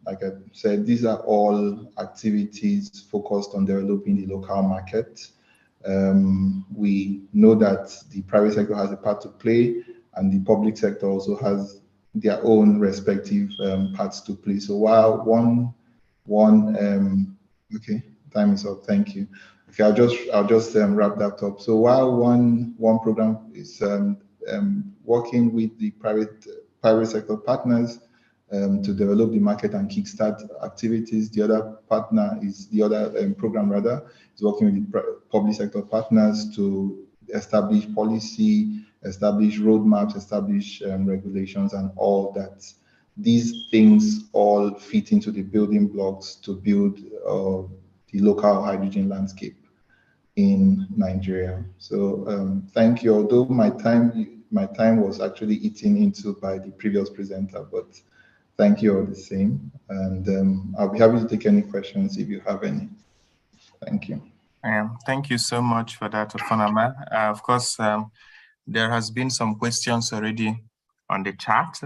like I said, these are all activities focused on developing the local market. We know that the private sector has a part to play, and the public sector also has their own respective parts to play. So while okay, time is up. Thank you. Okay, I'll just wrap that up. So while one program is working with the private sector partners to develop the market and kickstart activities, the other program is working with the public sector partners to establish policy, establish roadmaps, establish regulations, and all that. These things all fit into the building blocks to build the local hydrogen landscape in Nigeria. So thank you. Although my time was actually eaten into by the previous presenter, but thank you all the same. And I'll be happy to take any questions if you have any. Thank you. Thank you so much for that, Ofonama. Of course, there has been some questions already on the chat.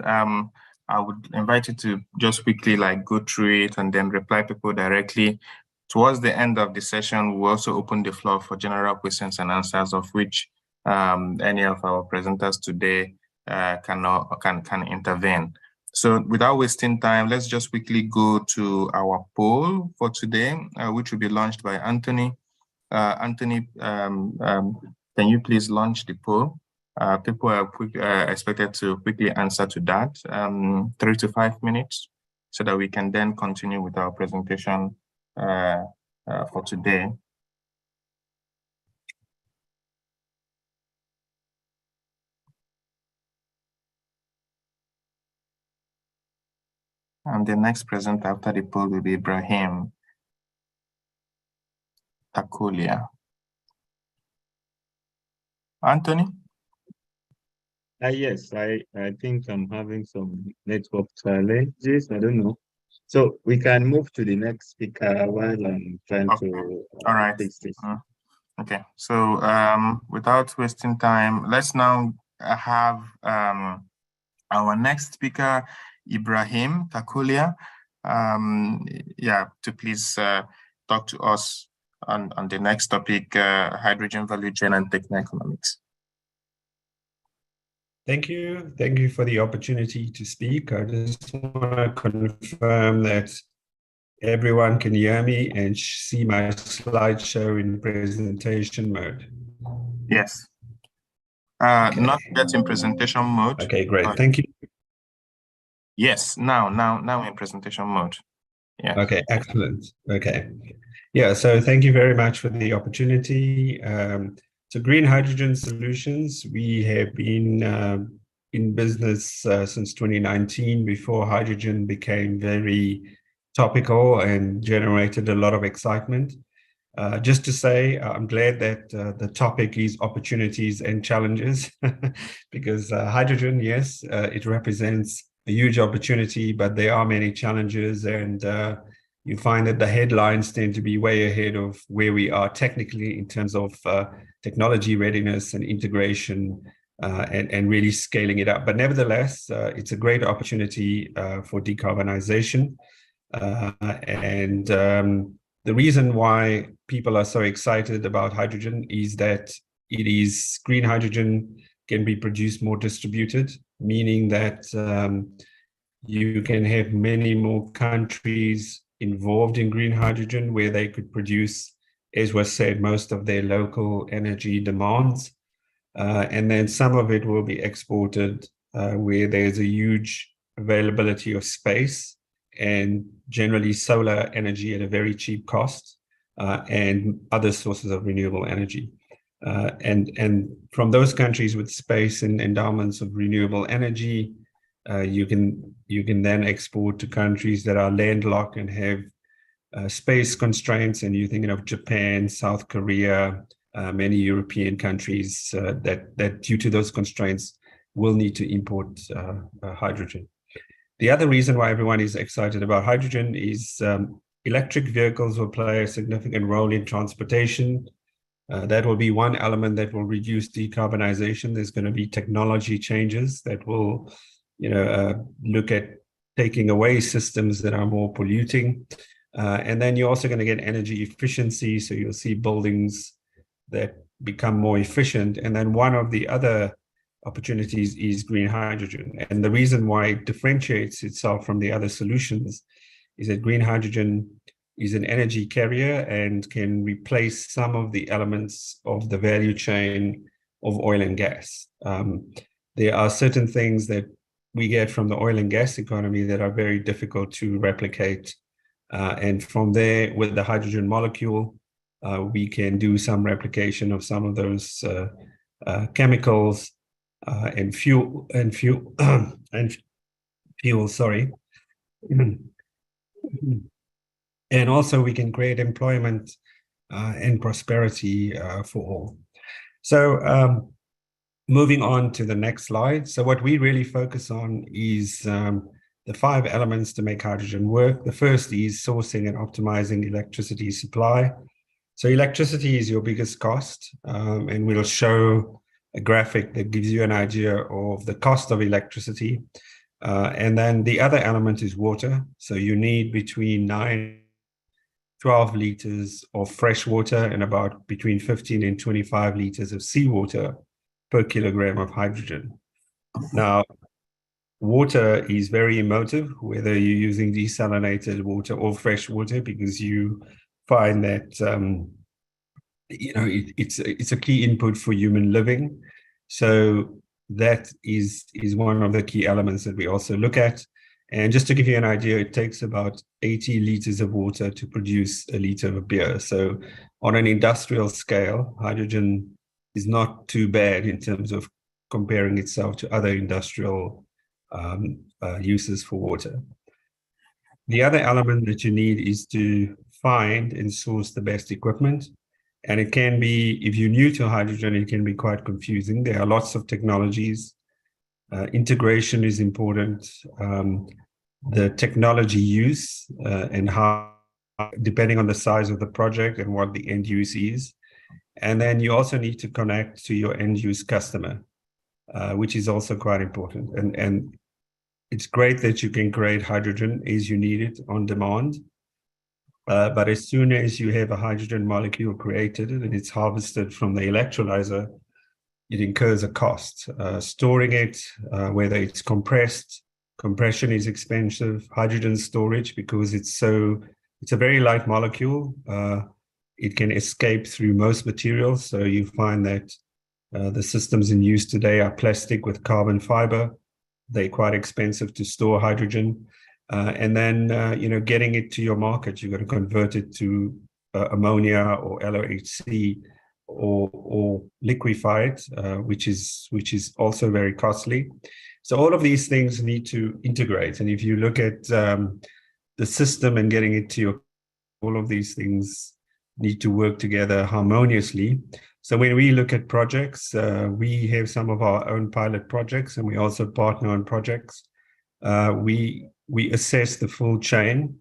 I would invite you to just quickly go through it and then reply people directly. Towards the end of the session, we'll also open the floor for general questions and answers, of which any of our presenters today can intervene. So without wasting time, let's just quickly go to our poll for today, which will be launched by Anthony. Anthony, can you please launch the poll? People are expected to quickly answer to that, 3 to 5 minutes, so that we can then continue with our presentation for today. And the next presenter after the poll will be Ibrahim Takulia. Anthony? Yes, I think I'm having some network challenges. I don't know. So we can move to the next speaker while I'm trying to All right. fix this. Okay, so without wasting time, let's now have our next speaker, Ibrahim Takulia, to please talk to us on the next topic, hydrogen value chain and techno-economics. Thank you. Thank you for the opportunity to speak. I just want to confirm that everyone can hear me and see my slideshow in presentation mode. Yes. Okay. Not yet in presentation mode. Okay, great. Thank you. Yes, now in presentation mode. Yeah. Okay, excellent. Okay. Yeah, so thank you very much for the opportunity. So Green Hydrogen Solutions, we have been in business since 2019, before hydrogen became very topical and generated a lot of excitement. Just to say, I'm glad that the topic is opportunities and challenges, because hydrogen, yes, it represents a huge opportunity, but there are many challenges, and you find that the headlines tend to be way ahead of where we are technically in terms of technology readiness and integration and really scaling it up. But nevertheless, it's a great opportunity for decarbonization. The reason why people are so excited about hydrogen is that green hydrogen can be produced more distributed, meaning that you can have many more countries involved in green hydrogen where they could produce, as was said, most of their local energy demands. And then some of it will be exported where there's a huge availability of space and generally solar energy at a very cheap cost and other sources of renewable energy. And from those countries with space and endowments of renewable energy, you can then export to countries that are landlocked and have space constraints. And you're thinking of Japan, South Korea, many European countries that due to those constraints will need to import hydrogen. The other reason why everyone is excited about hydrogen is electric vehicles will play a significant role in transportation. That will be one element that will reduce decarbonization. There's going to be technology changes that will, look at taking away systems that are more polluting. And then you're also going to get energy efficiency. So you'll see buildings that become more efficient. And then one of the other opportunities is green hydrogen. And the reason why it differentiates itself from the other solutions is that green hydrogen is an energy carrier and can replace some of the elements of the value chain of oil and gas. There are certain things that we get from the oil and gas economy that are very difficult to replicate. And from there, with the hydrogen molecule, we can do some replication of some of those chemicals and fuel, sorry. And also we can create employment and prosperity for all. So moving on to the next slide. So what we really focus on is the 5 elements to make hydrogen work. The first is sourcing and optimizing electricity supply. So electricity is your biggest cost, and we'll show a graphic that gives you an idea of the cost of electricity. And then the other element is water. So you need between 9-12 liters of fresh water and about between 15 and 25 liters of seawater per kilogram of hydrogen. Now, water is very emotive, whether you're using desalinated water or fresh water, because you find that it's a key input for human living. So that is one of the key elements that we also look at. And just to give you an idea, it takes about 80 liters of water to produce a liter of beer. So on an industrial scale, hydrogen is not too bad in terms of comparing itself to other industrial uses for water. The other element that you need is to find and source the best equipment. And it can be, if you're new to hydrogen, it can be quite confusing. There are lots of technologies. Integration is important. The technology use and how, depending on the size of the project and what the end use is. And then you also need to connect to your end use customer, which is also quite important. And it's great that you can create hydrogen as you need it on demand. But as soon as you have a hydrogen molecule created and it's harvested from the electrolyzer, it incurs a cost. Storing it, whether it's compressed, compression is expensive. Hydrogen storage, because it's a very light molecule, it can escape through most materials. So you find that the systems in use today are plastic with carbon fiber. They're quite expensive to store hydrogen. And then, getting it to your market, you've got to convert it to ammonia or LOHC or liquefy it, which is also very costly. So all of these things need to integrate. And if you look at the system and getting it to all of these things need to work together harmoniously. So when we look at projects, we have some of our own pilot projects, and we also partner on projects. We assess the full chain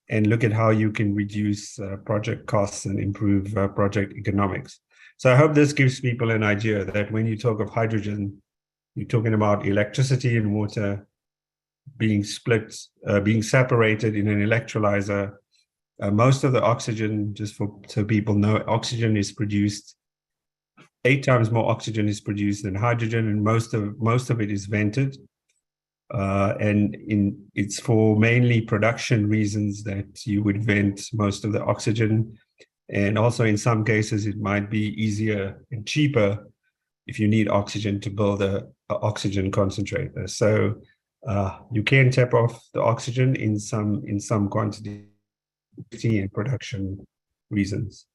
and look at how you can reduce project costs and improve project economics. So I hope this gives people an idea that when you talk of hydrogen, you're talking about electricity and water being split, being separated in an electrolyzer. Most of the oxygen, just so people know, oxygen is produced 8 times more oxygen is produced than hydrogen, and most of it is vented. And it's for mainly production reasons that you would vent most of the oxygen. And also in some cases, it might be easier and cheaper if you need oxygen to build a oxygen concentrator. So you can tap off the oxygen in some quantity and production reasons.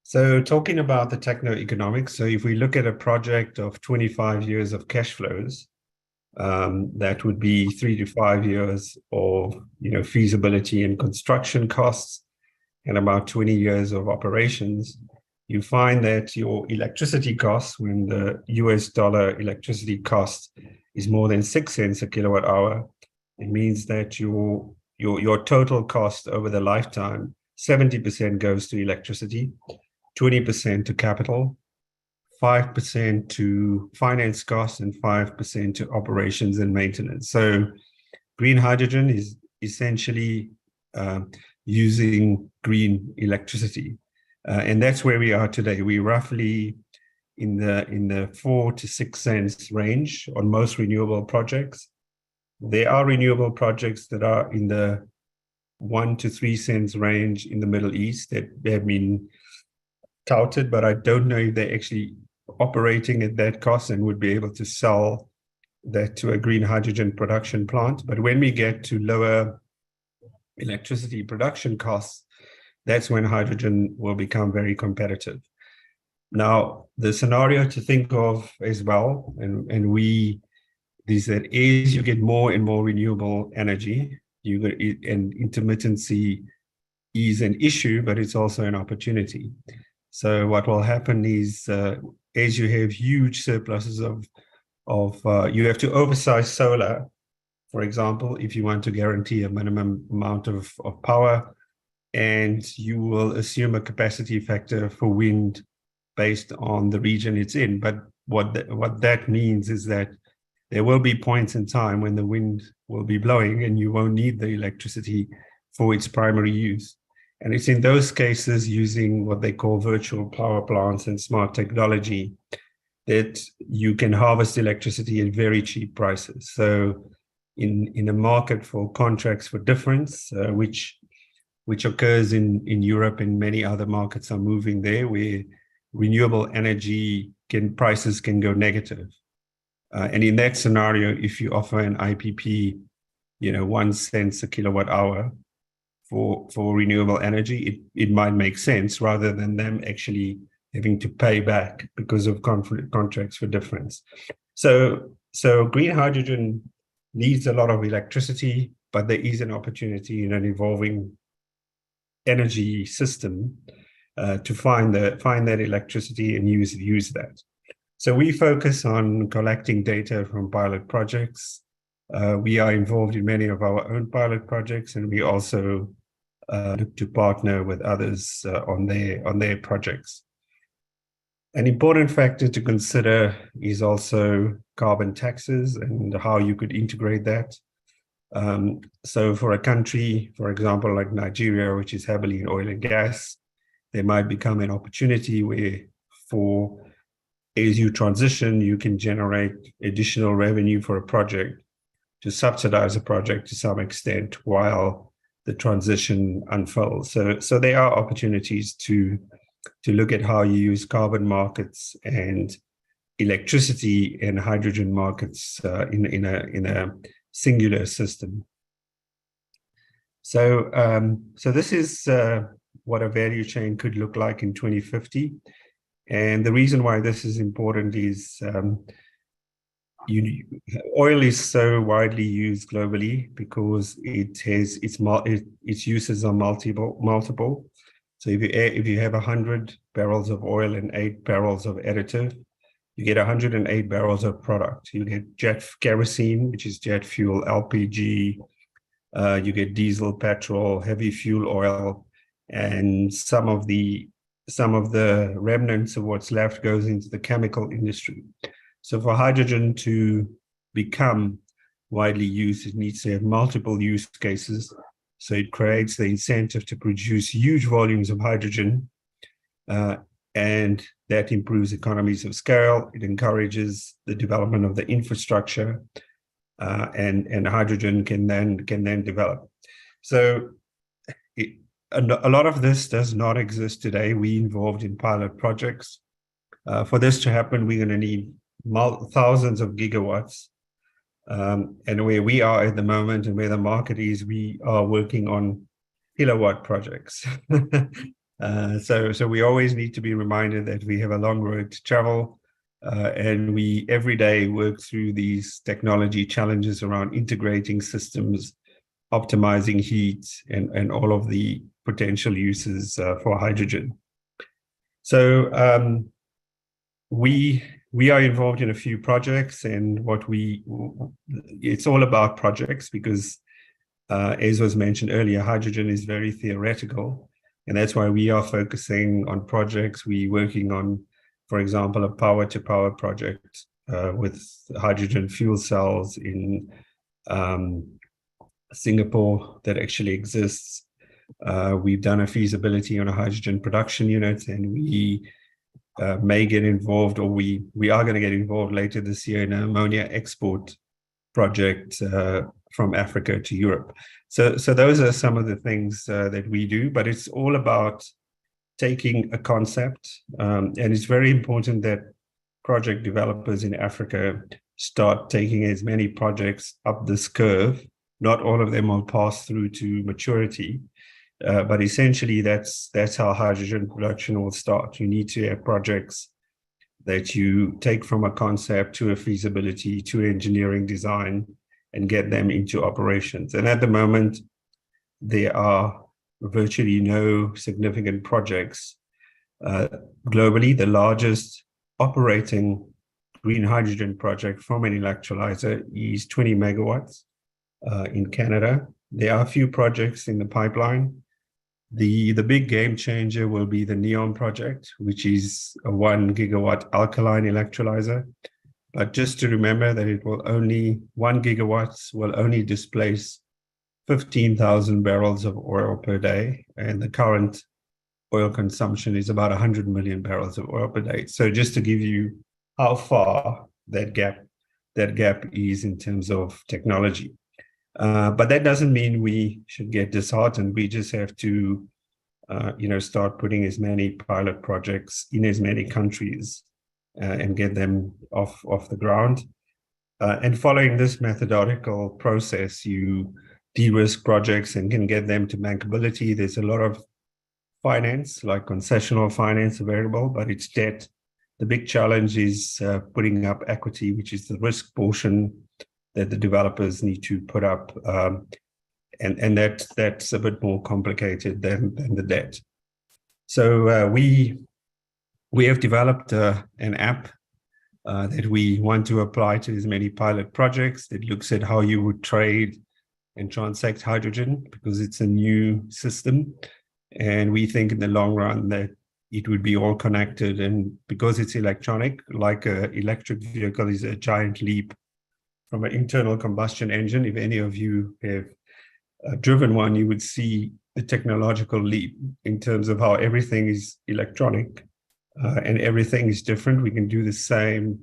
So talking about the techno-economics, so if we look at a project of 25 years of cash flows, that would be 3 to 5 years of feasibility and construction costs, and about 20 years of operations. You find that your electricity costs, when the US dollar electricity cost is more than 6 cents a kilowatt hour, it means that your total cost over the lifetime, 70% goes to electricity, 20% to capital, 5% to finance costs, and 5% to operations and maintenance. So green hydrogen is essentially using green electricity. And that's where we are today. We're roughly in the 4 to 6 cents range on most renewable projects. There are renewable projects that are in the 1 to 3 cents range in the Middle East that have been touted, but I don't know if they're actually operating at that cost and would be able to sell that to a green hydrogen production plant. But when we get to lower electricity production costs, that's when hydrogen will become very competitive. Now, the scenario to think of as well, is that as you get more and more renewable energy, and intermittency is an issue, but it's also an opportunity. So what will happen is, as you have huge surpluses you have to oversize solar, for example, if you want to guarantee a minimum amount of power, and you will assume a capacity factor for wind based on the region it's in. But what that means is that there will be points in time when the wind will be blowing and you won't need the electricity for its primary use. And it's in those cases using what they call virtual power plants and smart technology that you can harvest electricity at very cheap prices. So in a market for contracts for difference, which occurs in Europe and many other markets are moving there, where renewable energy prices can go negative. And in that scenario, if you offer an IPP, 1 cent a kilowatt hour for renewable energy, it might make sense rather than them actually having to pay back because of contracts for difference. So green hydrogen needs a lot of electricity, but there is an opportunity in an evolving energy system to find that electricity and use that. So we focus on collecting data from pilot projects. We are involved in many of our own pilot projects, and we also look to partner with others on their projects. An important factor to consider is also carbon taxes and how you could integrate that. So for a country, for example, like Nigeria, which is heavily in oil and gas, there might become an opportunity where as you transition, you can generate additional revenue for a project to subsidize a project to some extent while the transition unfolds. So there are opportunities to look at how you use carbon markets and electricity and hydrogen markets in a singular system. So this is what a value chain could look like in 2050. And the reason why this is important is oil is so widely used globally because its uses are multiple. So if you have 100 barrels of oil and 8 barrels of additive, you get 108 barrels of product. You get jet kerosene, which is jet fuel, LPG. You get diesel, petrol, heavy fuel oil, and some of the remnants of what's left goes into the chemical industry. So for hydrogen to become widely used, it needs to have multiple use cases. So it creates the incentive to produce huge volumes of hydrogen, and that improves economies of scale. It encourages the development of the infrastructure, and hydrogen can then develop. So a lot of this does not exist today. We involved in pilot projects. For this to happen, we're going to need thousands of gigawatts. And where we are at the moment and where the market is, we are working on kilowatt projects. So we always need to be reminded that we have a long road to travel, and we every day work through these technology challenges around integrating systems, optimizing heat, and all of the potential uses for hydrogen. So we are involved in a few projects, and it's all about projects because, as was mentioned earlier, hydrogen is very theoretical, and that's why we are focusing on projects. We're working on, for example, a power-to-power project with hydrogen fuel cells in Singapore that actually exists. We've done a feasibility on a hydrogen production unit, and we may get involved, or we are going to get involved later this year in an ammonia export project from Africa to Europe. So those are some of the things that we do, but it's all about taking a concept, and it's very important that project developers in Africa start taking as many projects up this curve. Not all of them will pass through to maturity, but essentially that's how hydrogen production will start. You need to have projects that you take from a concept to a feasibility to engineering design and get them into operations. And at the moment, there are virtually no significant projects globally. The largest operating green hydrogen project from an electrolyzer is 20 megawatts in Canada. There are a few projects in the pipeline. The big game changer will be the NEOM project, which is a 1 gigawatt alkaline electrolyzer. But just to remember that 1 gigawatts will only displace 15,000 barrels of oil per day. And the current oil consumption is about 100 million barrels of oil per day. So just to give you how far that gap is in terms of technology. But that doesn't mean we should get disheartened. We just have to, start putting as many pilot projects in as many countries and get them off the ground. And following this methodological process, you de-risk projects and can get them to bankability. There's a lot of finance, like concessional finance available, but it's debt. The big challenge is putting up equity, which is the risk portion that the developers need to put up. And that's a bit more complicated than the debt. So we have developed an app that we want to apply to as many pilot projects that looks at how you would trade and transact hydrogen, because it's a new system. And we think in the long run that it would be all connected. And because it's electronic, like an electric vehicle is a giant leap from an internal combustion engine. If any of you have driven one, you would see the technological leap in terms of how everything is electronic and everything is different. We can do the same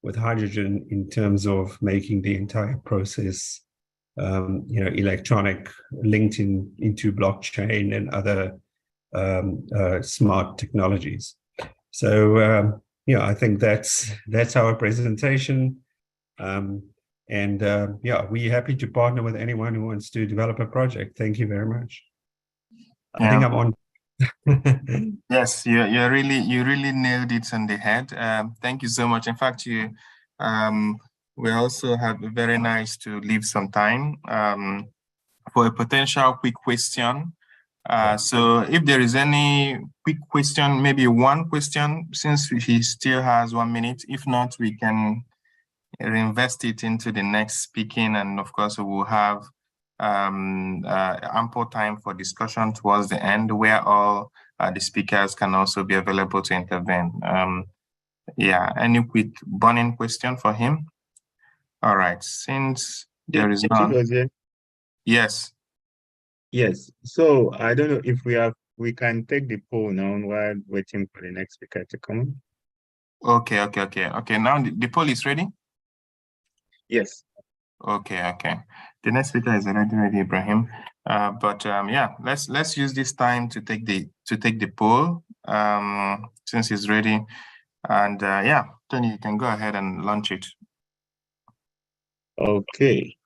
with hydrogen in terms of making the entire process electronic, linked into blockchain and other smart technologies. So I think that's our presentation. We're happy to partner with anyone who wants to develop a project. Thank you very much. I think I'm on. Yes, you really nailed it on the head. Thank you so much. In fact, we also have very nice to leave some time for a potential quick question. So if there is any quick question, maybe one question, since he still has 1 minute. If not, we can reinvest it into the next speaking, and of course we will have ample time for discussion towards the end, where all the speakers can also be available to intervene. Any quick burning question for him? All right, since there is none. Yes. Yes, so I don't know if we can take the poll now while waiting for the next speaker to come. Okay. Now the poll is ready? Yes. Okay. The next speaker is already ready, Ibrahim. Let's use this time to take the poll since it's ready. And Tony, you can go ahead and launch it. Okay.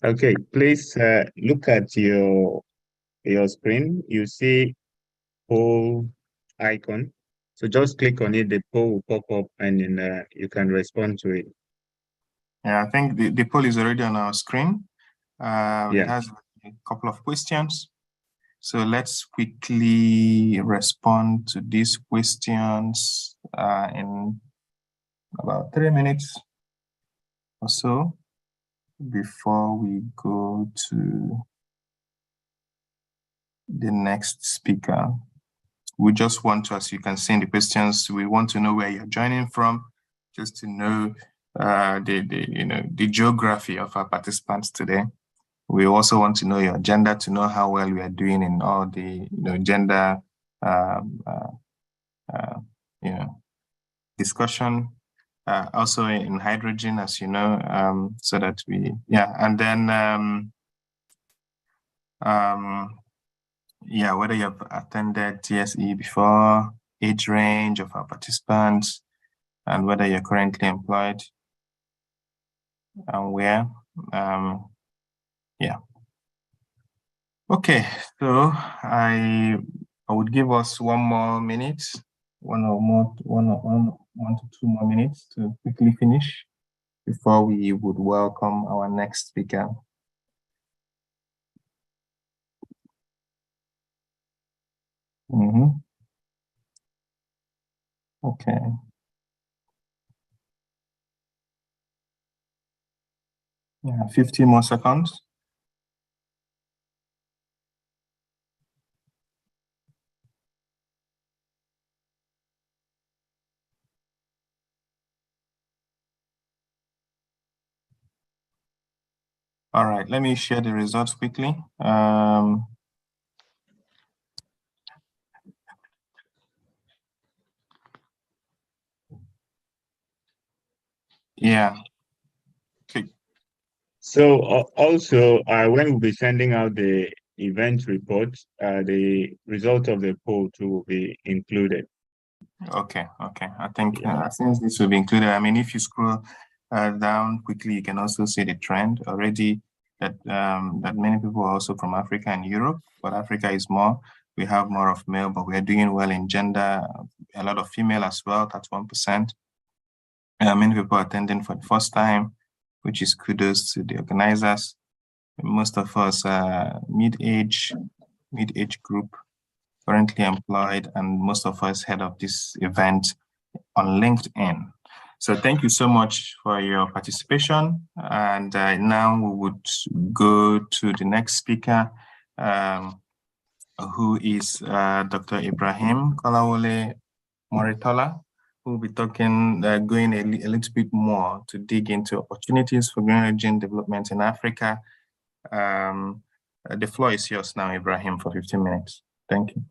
Okay, please look at your screen. You see poll icon. So just click on it, the poll will pop up, and then you can respond to it. Yeah, I think the poll is already on our screen. It has a couple of questions. So let's quickly respond to these questions in about 3 minutes or so before we go to the next speaker. We just want to, as you can see in the questions, we want to know where you're joining from, just to know the geography of our participants today. We also want to know your gender, to know how well we are doing in all the gender discussion. Also in hydrogen, as you know, so that and then whether you have attended TSE before, age range of our participants, and whether you're currently employed and where. Okay, so I would give us 1 more minute, 1 to 2 more minutes to quickly finish before we would welcome our next speaker. Okay. Yeah, 50 more seconds. All right, let me share the results quickly. Yeah. Okay. So also, when we'll be sending out the event report, the result of the poll too will be included. Okay. I think since this will be included, I mean, if you scroll down quickly, you can also see the trend already that that many people are also from Africa and Europe, but Africa is more. We have more of male, but we are doing well in gender. A lot of female as well. That's 1%. Many people are attending for the first time, which is kudos to the organizers. Most of us mid-age group, currently employed, and most of us head of this event on LinkedIn. So thank you so much for your participation. And now we would go to the next speaker, who is Dr. Ibrahim Kolawole Moritola, who will be talking, going a little bit more to dig into opportunities for green hydrogen development in Africa. The floor is yours now, Ibrahim, for 15 minutes. Thank you.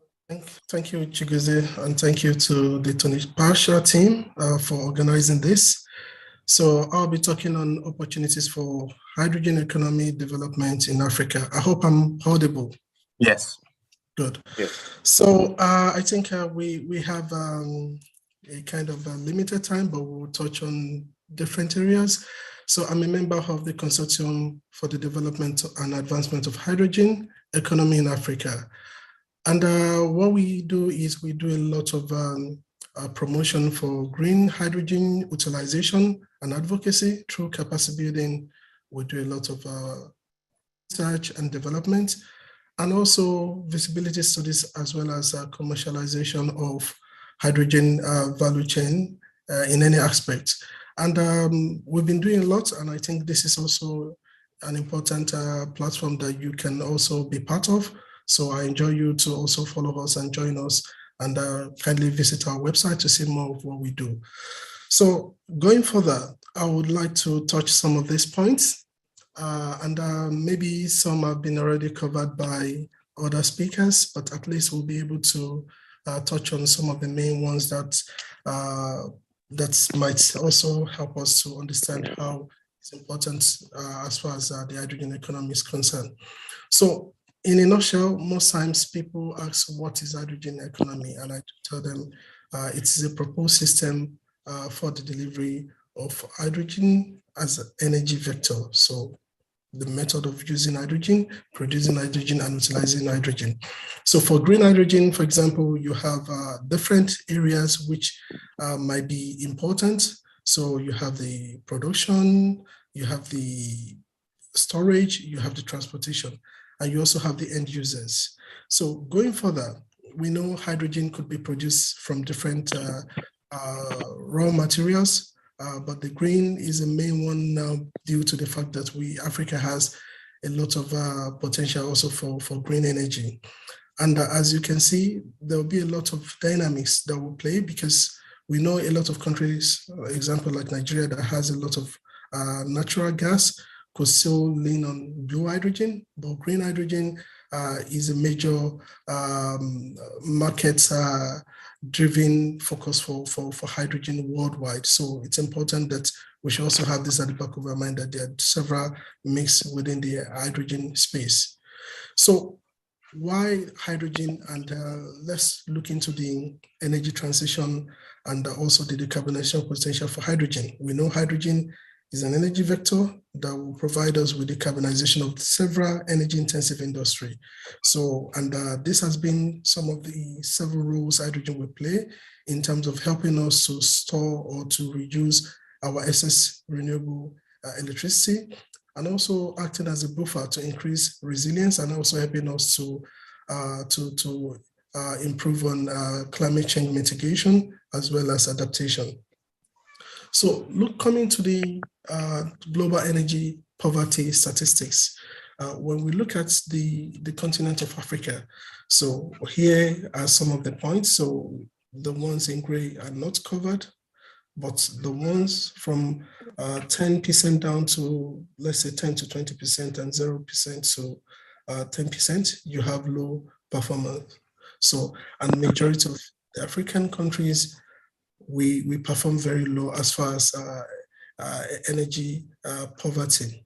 Thank you, Chiguze, and thank you to the Tony Pasha team for organizing this. So I'll be talking on opportunities for hydrogen economy development in Africa. I hope I'm audible. Yes. Good. Yes. So I think we have a kind of a limited time, but we'll touch on different areas. So I'm a member of the Consortium for the Development and Advancement of Hydrogen Economy in Africa. And what we do is we do a lot of promotion for green hydrogen utilization and advocacy through capacity building. We do a lot of research and development, and also visibility studies, as well as commercialization of hydrogen value chain in any aspect. And we've been doing a lot, and I think this is also an important platform that you can also be part of. So I enjoy you to also follow us and join us, and kindly visit our website to see more of what we do. So going further, I would like to touch some of these points, and maybe some have been already covered by other speakers, but at least we'll be able to touch on some of the main ones that might also help us to understand how it's important as far as the hydrogen economy is concerned. So in a nutshell, most times people ask, what is hydrogen economy? And I tell them it is a proposed system for the delivery of hydrogen as an energy vector. So the method of using hydrogen, producing hydrogen, and utilizing hydrogen. So for green hydrogen, for example, you have different areas which might be important. So you have the production, you have the storage, you have the transportation, and you also have the end users. So going further, we know hydrogen could be produced from different raw materials, but the green is the main one now due to the fact that Africa has a lot of potential also for green energy. And as you can see, there will be a lot of dynamics that will play, because we know a lot of countries, example like Nigeria, that has a lot of natural gas, could still lean on blue hydrogen, but green hydrogen is a major market-driven focus for hydrogen worldwide. So it's important that we should also have this at the back of our mind, that there are several mix within the hydrogen space. So why hydrogen? And let's look into the energy transition and also the decarbonization potential for hydrogen. We know hydrogen is an energy vector that will provide us with decarbonization of several energy-intensive industry. So, and this has been some of the several roles hydrogen will play in terms of helping us to store or to reduce our excess renewable electricity, and also acting as a buffer to increase resilience, and also helping us to improve on climate change mitigation as well as adaptation. So coming to the global energy poverty statistics, when we look at the continent of Africa, so here are some of the points. So the ones in gray are not covered. but the ones from 10% down to, let's say, 10 to 20% and 0% to 10%, you have low performance. So, and majority of the African countries, we perform very low as far as energy poverty.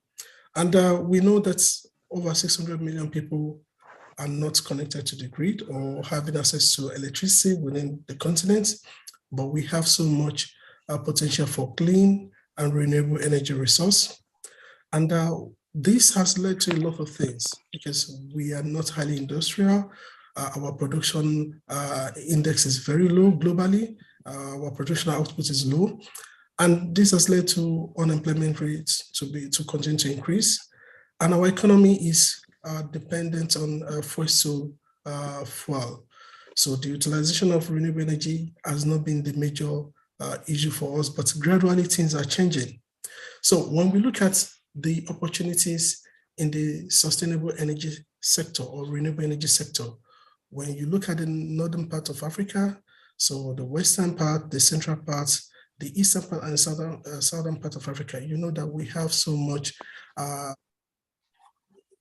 And we know that over 600 million people are not connected to the grid or having access to electricity within the continent, but we have so much potential for clean and renewable energy resource. And this has led to a lot of things because we are not highly industrial. Our production index is very low globally. Our production output is low. And this has led to unemployment rates to continue to increase. And our economy is dependent on fossil fuel. So the utilization of renewable energy has not been the major issue for us, but gradually things are changing. So when we look at the opportunities in the sustainable energy sector or renewable energy sector, when you look at the northern part of Africa, so the western part, the central part, the eastern part and southern part of Africa, you know that we have so much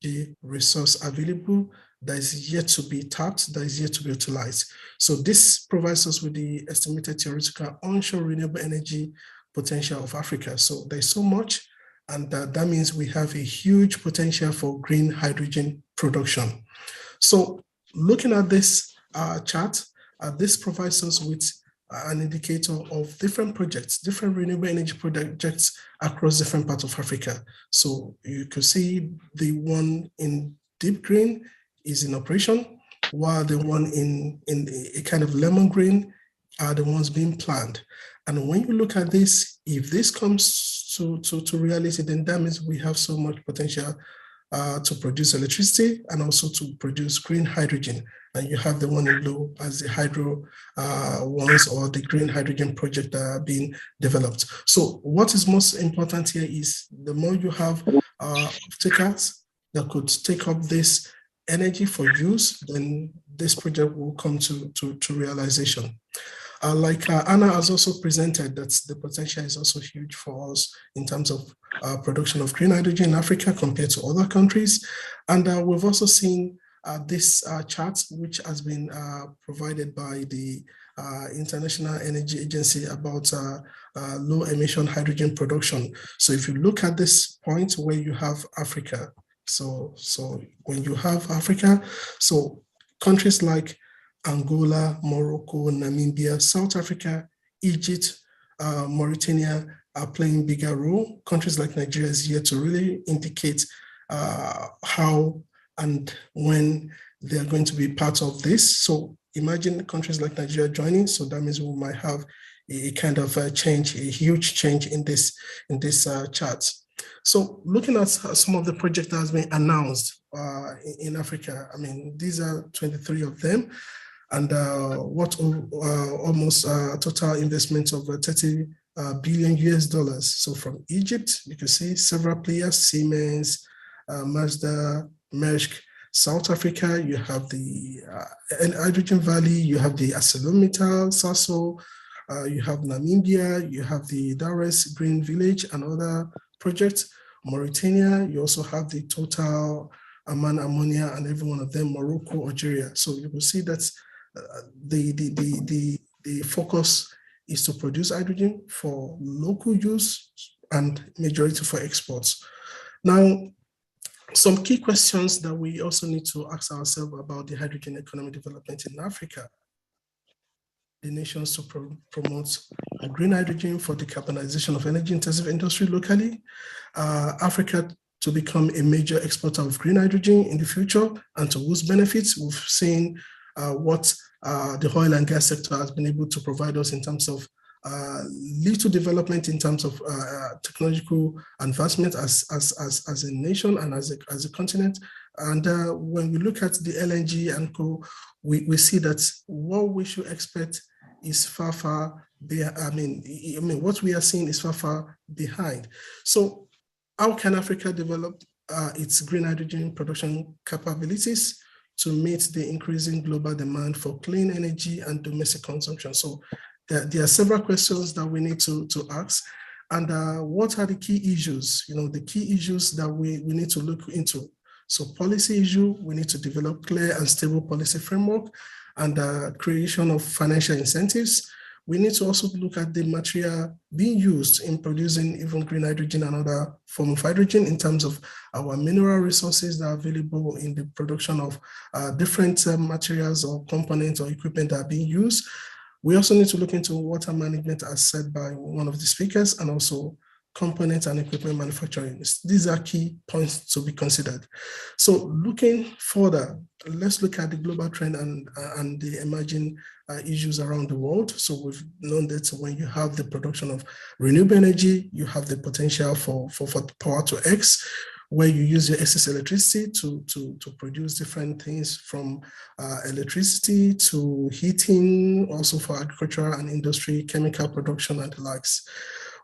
the resource available that is yet to be tapped, that is yet to be utilized. So this provides us with the estimated theoretical onshore renewable energy potential of Africa. So there's so much, and that means we have a huge potential for green hydrogen production. So looking at this chart, this provides us with an indicator of different projects, different renewable energy projects across different parts of Africa. So you can see the one in deep green is in operation, while the one in a kind of lemon green are the ones being planned. And when you look at this, if this comes to reality, then that means we have so much potential to produce electricity and also to produce green hydrogen. And you have the one in blue as the hydro ones or the green hydrogen project that are being developed. So what is most important here is the more you have takers that could take up this energy for use, then this project will come to realization. Like Anna has also presented, that the potential is also huge for us in terms of production of green hydrogen in Africa compared to other countries. And we've also seen this chart, which has been provided by the International Energy Agency about low emission hydrogen production. So if you look at this point where you have Africa, so when you have Africa, so countries like Angola, Morocco, Namibia, South Africa, Egypt, Mauritania are playing bigger role. Countries like Nigeria is here to really indicate how and when they are going to be part of this. So imagine countries like Nigeria joining. So that means we might have a kind of a change, a huge change in this chart. So looking at some of the projects that has been announced in Africa, I mean, these are 23 of them. And almost a total investment of 30 billion US dollars. So from Egypt, you can see several players, Siemens, Mazda, Maersk. South Africa, you have the Hydrogen Valley, you have the ArcelorMittal, Sasol, you have Namibia, you have the Dares Green Village and other projects. Mauritania, you also have the Total, Aman Ammonia, and every one of them, Morocco, Algeria. So you will see that the focus is to produce hydrogen for local use and majority for exports. Now, some key questions that we also need to ask ourselves about the hydrogen economic development in Africa. The nations to promote green hydrogen for decarbonization of energy-intensive industry locally. Africa to become a major exporter of green hydrogen in the future and to whose benefits. We've seen what the oil and gas sector has been able to provide us in terms of little development in terms of technological advancement as a nation and as a continent. And when we look at the LNG and co, we see that what we should expect is far behind. I mean, what we are seeing is far behind. So how can Africa develop its green hydrogen production capabilities to meet the increasing global demand for clean energy and domestic consumption? So there are several questions that we need to ask. And what are the key issues? The key issues that we need to look into. So policy issue, we need to develop clear and stable policy framework and creation of financial incentives. We need to also look at the material being used in producing even green hydrogen and other form of hydrogen in terms of our mineral resources that are available in the production of different materials or components or equipment that are being used. We also need to look into water management as said by one of the speakers, and also components and equipment manufacturing. These are key points to be considered. So looking further, let's look at the global trend and the emerging issues around the world. So we've known that when you have the production of renewable energy, you have the potential for power to X, where you use your excess electricity to produce different things from electricity to heating, also for agricultural and industry, chemical production and the likes.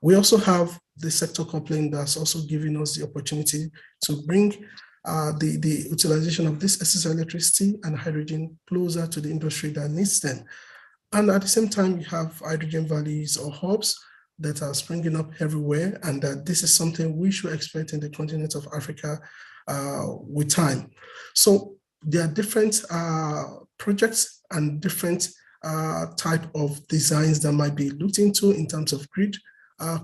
We also have the sector coupling that's also giving us the opportunity to bring the utilization of this excess electricity and hydrogen closer to the industry that needs them. And at the same time, you have hydrogen valleys or hubs that are springing up everywhere, and that this is something we should expect in the continent of Africa with time. So there are different projects and different type of designs that might be looked into in terms of grid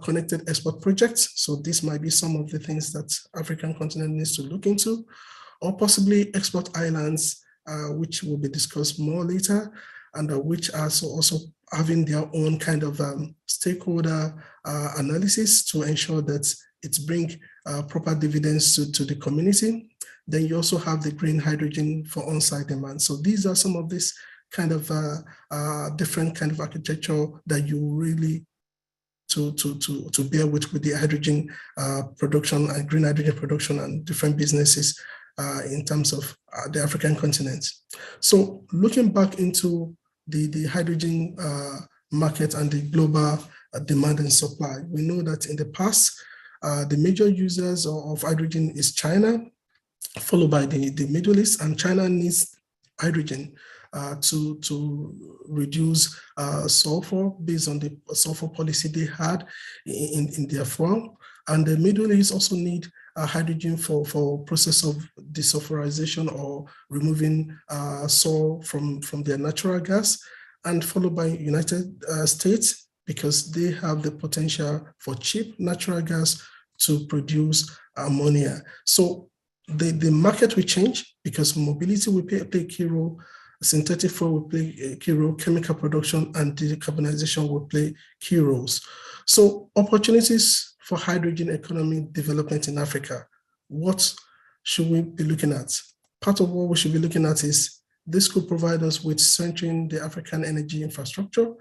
connected export projects. So this might be some of the things that African continent needs to look into, or possibly export islands, which will be discussed more later, and which are also having their own kind of stakeholder analysis to ensure that it brings proper dividends to the community. Then you also have the green hydrogen for on-site demand. So these are some of this kind of different kind of architecture that you really to bear with the hydrogen production and green hydrogen production and different businesses in terms of the African continent. So looking back into the hydrogen market and the global demand and supply, we know that in the past, the major users of hydrogen is China, followed by the Middle East, and China needs hydrogen to reduce sulfur based on the sulfur policy they had in their fuel. And the Middle East also need hydrogen for process of desulfurization or removing sulfur from their natural gas, and followed by United States, because they have the potential for cheap natural gas to produce ammonia. So the market will change because mobility will play a key role, synthetic fuel will play a key role, chemical production and decarbonization will play key roles. So opportunities for hydrogen economy development in Africa, what should we be looking at? Part of what we should be looking at is this could provide us with strengthening the African energy infrastructure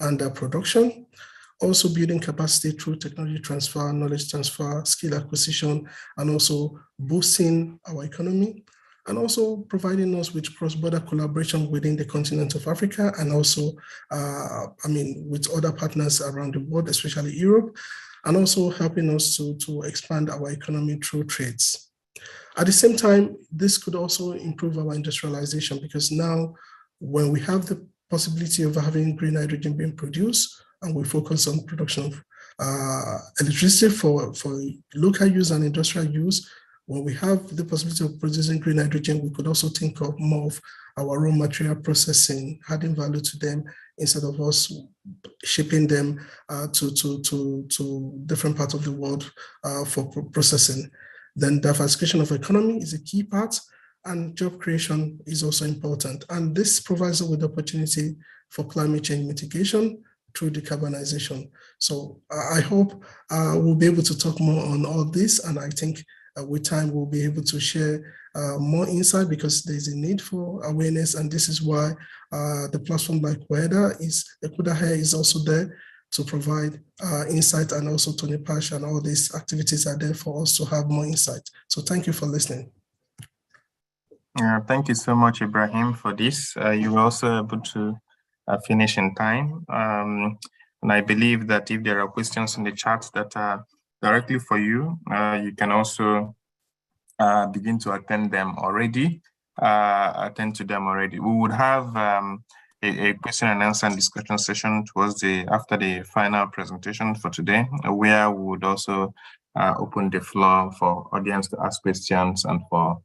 and production, also building capacity through technology transfer, knowledge transfer, skill acquisition, and also boosting our economy, and also providing us with cross-border collaboration within the continent of Africa, and also, with other partners around the world, especially Europe, and also helping us to expand our economy through trades. At the same time, this could also improve our industrialization, because now when we have the possibility of having green hydrogen being produced, and we focus on production of electricity for local use and industrial use, when we have the possibility of producing green hydrogen, we could also think of more of our raw material processing, adding value to them instead of us shipping them to different parts of the world for processing. Then diversification of economy is a key part, and job creation is also important. And this provides us with the opportunity for climate change mitigation through decarbonization. So I hope we'll be able to talk more on all this, and I think with time we'll be able to share more insight, because there's a need for awareness, and this is why the platform like WEDA is also there to provide insight, and also Tony Pash and all these activities are there for us to have more insight. So thank you for listening. Thank you so much, Ibrahim, for this. You were also able to finish in time. And I believe that if there are questions in the chat that are directly for you, you can also begin to attend to them already. We would have a a question and answer and discussion session towards after the final presentation for today, where we would also open the floor for audience to ask questions and for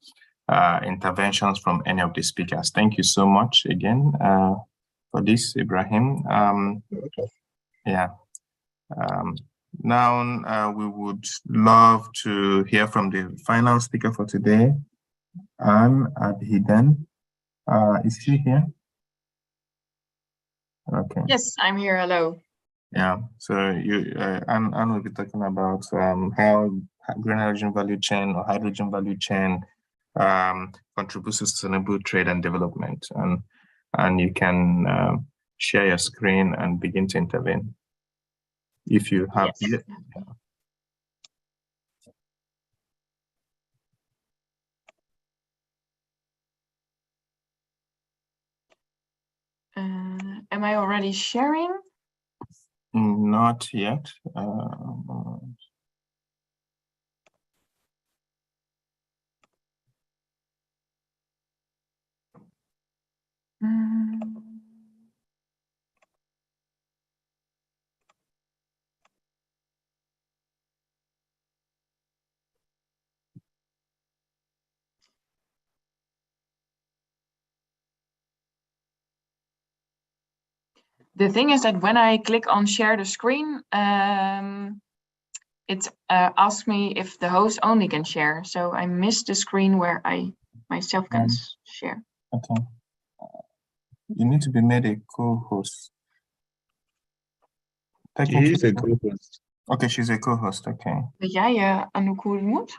interventions from any of the speakers. Thank you so much again for this, Ibrahim. Now we would love to hear from the final speaker for today, Anne Adhiden. Is she here? Okay. Yes, I'm here. Hello. Yeah. So Anne will be talking about how green hydrogen value chain or hydrogen value chain contributes to sustainable trade and development. And you can share your screen and begin to intervene if you have. Yes. Am I already sharing? Not yet. The thing is that when I click on share the screen, it asks me if the host only can share. So I missed the screen where I myself can share. Okay. You need to be made a co-host. She is a co-host. Okay, she's a co-host. Okay. Weet jij, Anouk, hoe het moet?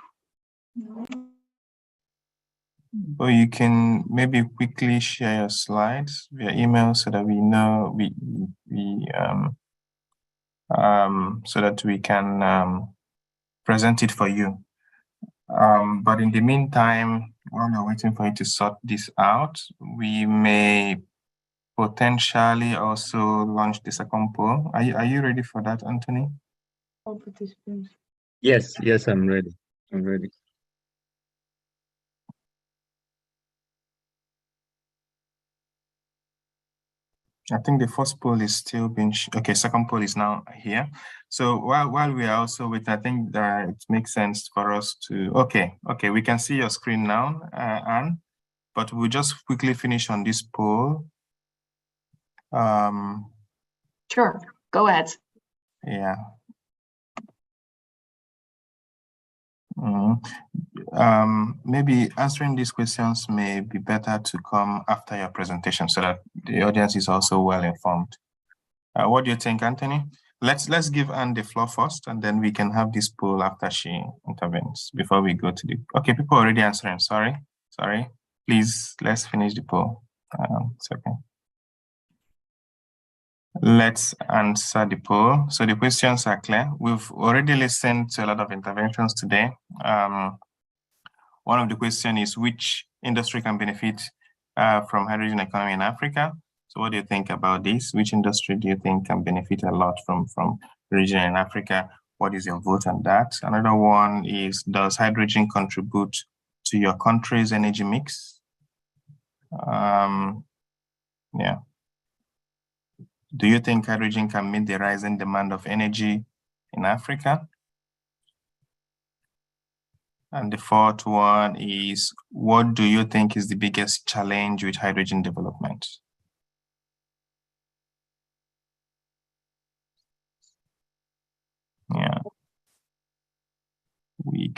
Or you can maybe quickly share your slides via email so that we know so that we can present it for you. But in the meantime, while we're waiting for you to sort this out, we may potentially also launch the second poll. Are you ready for that, Anthony? All participants. Yes, I'm ready. I'm ready. I think the first poll is still being, okay, second poll is now here. So while we are also with, I think that it makes sense for us to, okay, we can see your screen now, Anne, but we'll just quickly finish on this poll. Sure, go ahead. Yeah. Maybe answering these questions may be better to come after your presentation so that the audience is also well informed. What do you think, Anthony? Let's give Anne the floor first, and then we can have this poll after she intervenes before we go to the. Okay, people already answering. Sorry. Please, let's finish the poll. It's okay. Let's answer the poll. So the questions are clear. We've already listened to a lot of interventions today. One of the questions is which industry can benefit from hydrogen economy in Africa? So what do you think about this? Which industry do you think can benefit a lot from hydrogen in Africa? What is your vote on that? Another one is, does hydrogen contribute to your country's energy mix? Yeah. Do you think hydrogen can meet the rising demand of energy in Africa? And the fourth one is, what do you think is the biggest challenge with hydrogen development? Yeah. We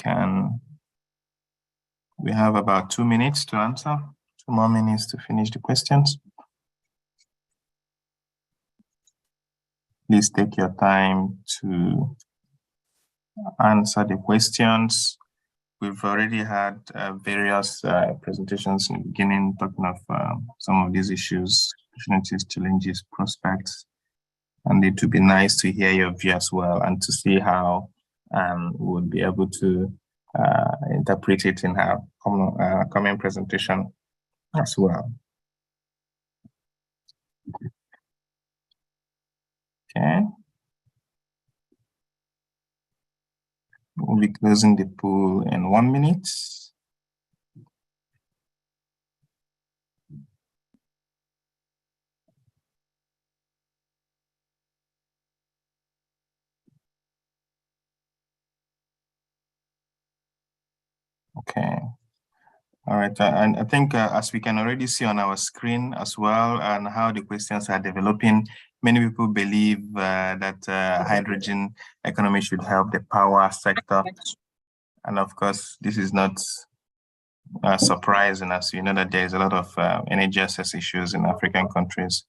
have about 2 minutes to answer, 2 more minutes to finish the questions. Please take your time to answer the questions. We've already had various presentations in the beginning talking of some of these issues, opportunities, challenges, prospects, and it would be nice to hear your view as well and to see how we would be able to interpret it in our coming presentation as well. Okay. We'll be closing the pool in 1 minute. Okay. All right. And I think as we can already see on our screen as well, and how the questions are developing, many people believe that hydrogen economy should help the power sector. And of course, this is not surprising, as you know that there is a lot of energy access issues in African countries.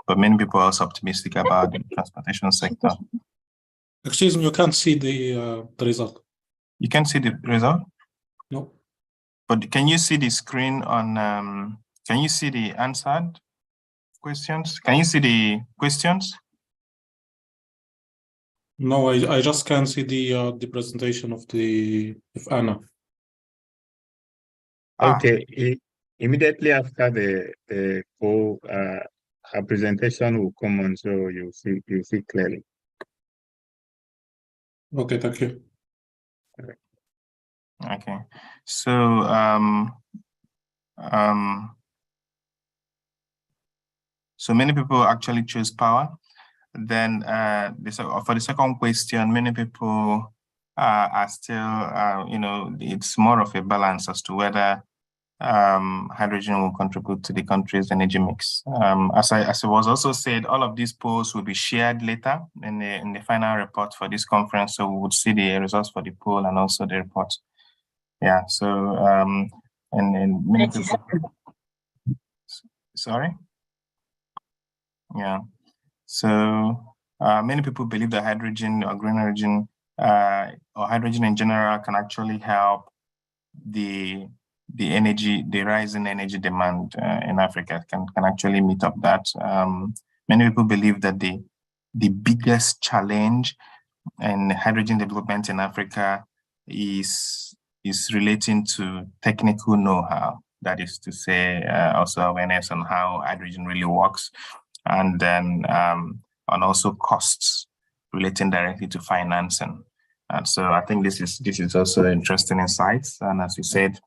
But many people are also optimistic about the transportation sector. Excuse me, you can't see the result. You can see the result? No. But can you see the screen on, can you see the answered questions? Can you see the questions? No, I just can't see the presentation of Anna. Okay, immediately after the poll, her presentation will come on, so you see clearly. Okay, thank you. Okay, so so many people actually choose power. Then for the second question, many people are still, you know, it's more of a balance as to whether hydrogen will contribute to the country's energy mix. As it was also said, all of these polls will be shared later in the final report for this conference. So we would see the results for the poll and also the report. Yeah. So and many people. Sorry. Yeah. So many people believe that hydrogen or green hydrogen or hydrogen in general can actually help the rising energy demand in Africa, can actually meet up that. Many people believe that the biggest challenge in hydrogen development in Africa is relating to technical know-how. That is to say, also awareness on how hydrogen really works, and then on also costs relating directly to financing. And so I think this is also interesting insights. And as you said,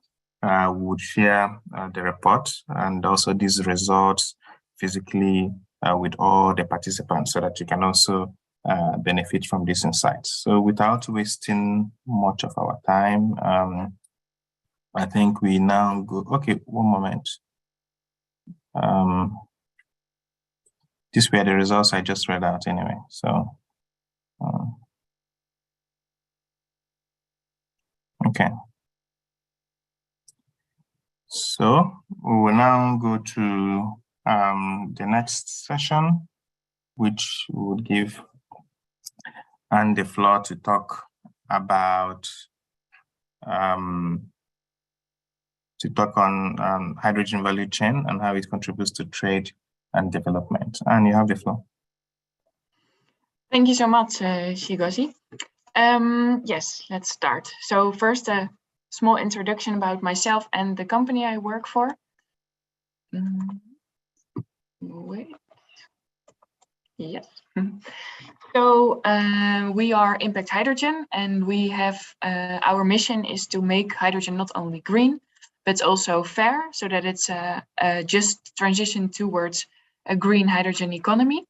we would share the report and also these results physically with all the participants so that you can also benefit from these insights. So without wasting much of our time, I think we now go, okay, one moment. These were the results I just read out anyway, so. Okay. So we will now go to the next session, which will give Anne the floor to talk about on hydrogen value chain and how it contributes to trade and development. And you have the floor. Thank you so much, Shigosi. Yes, let's start. So first, a small introduction about myself and the company I work for. Wait. Yes. So we are Impact Hydrogen, and we have our mission is to make hydrogen not only green, but also fair, so that it's a just transition towards a green hydrogen economy.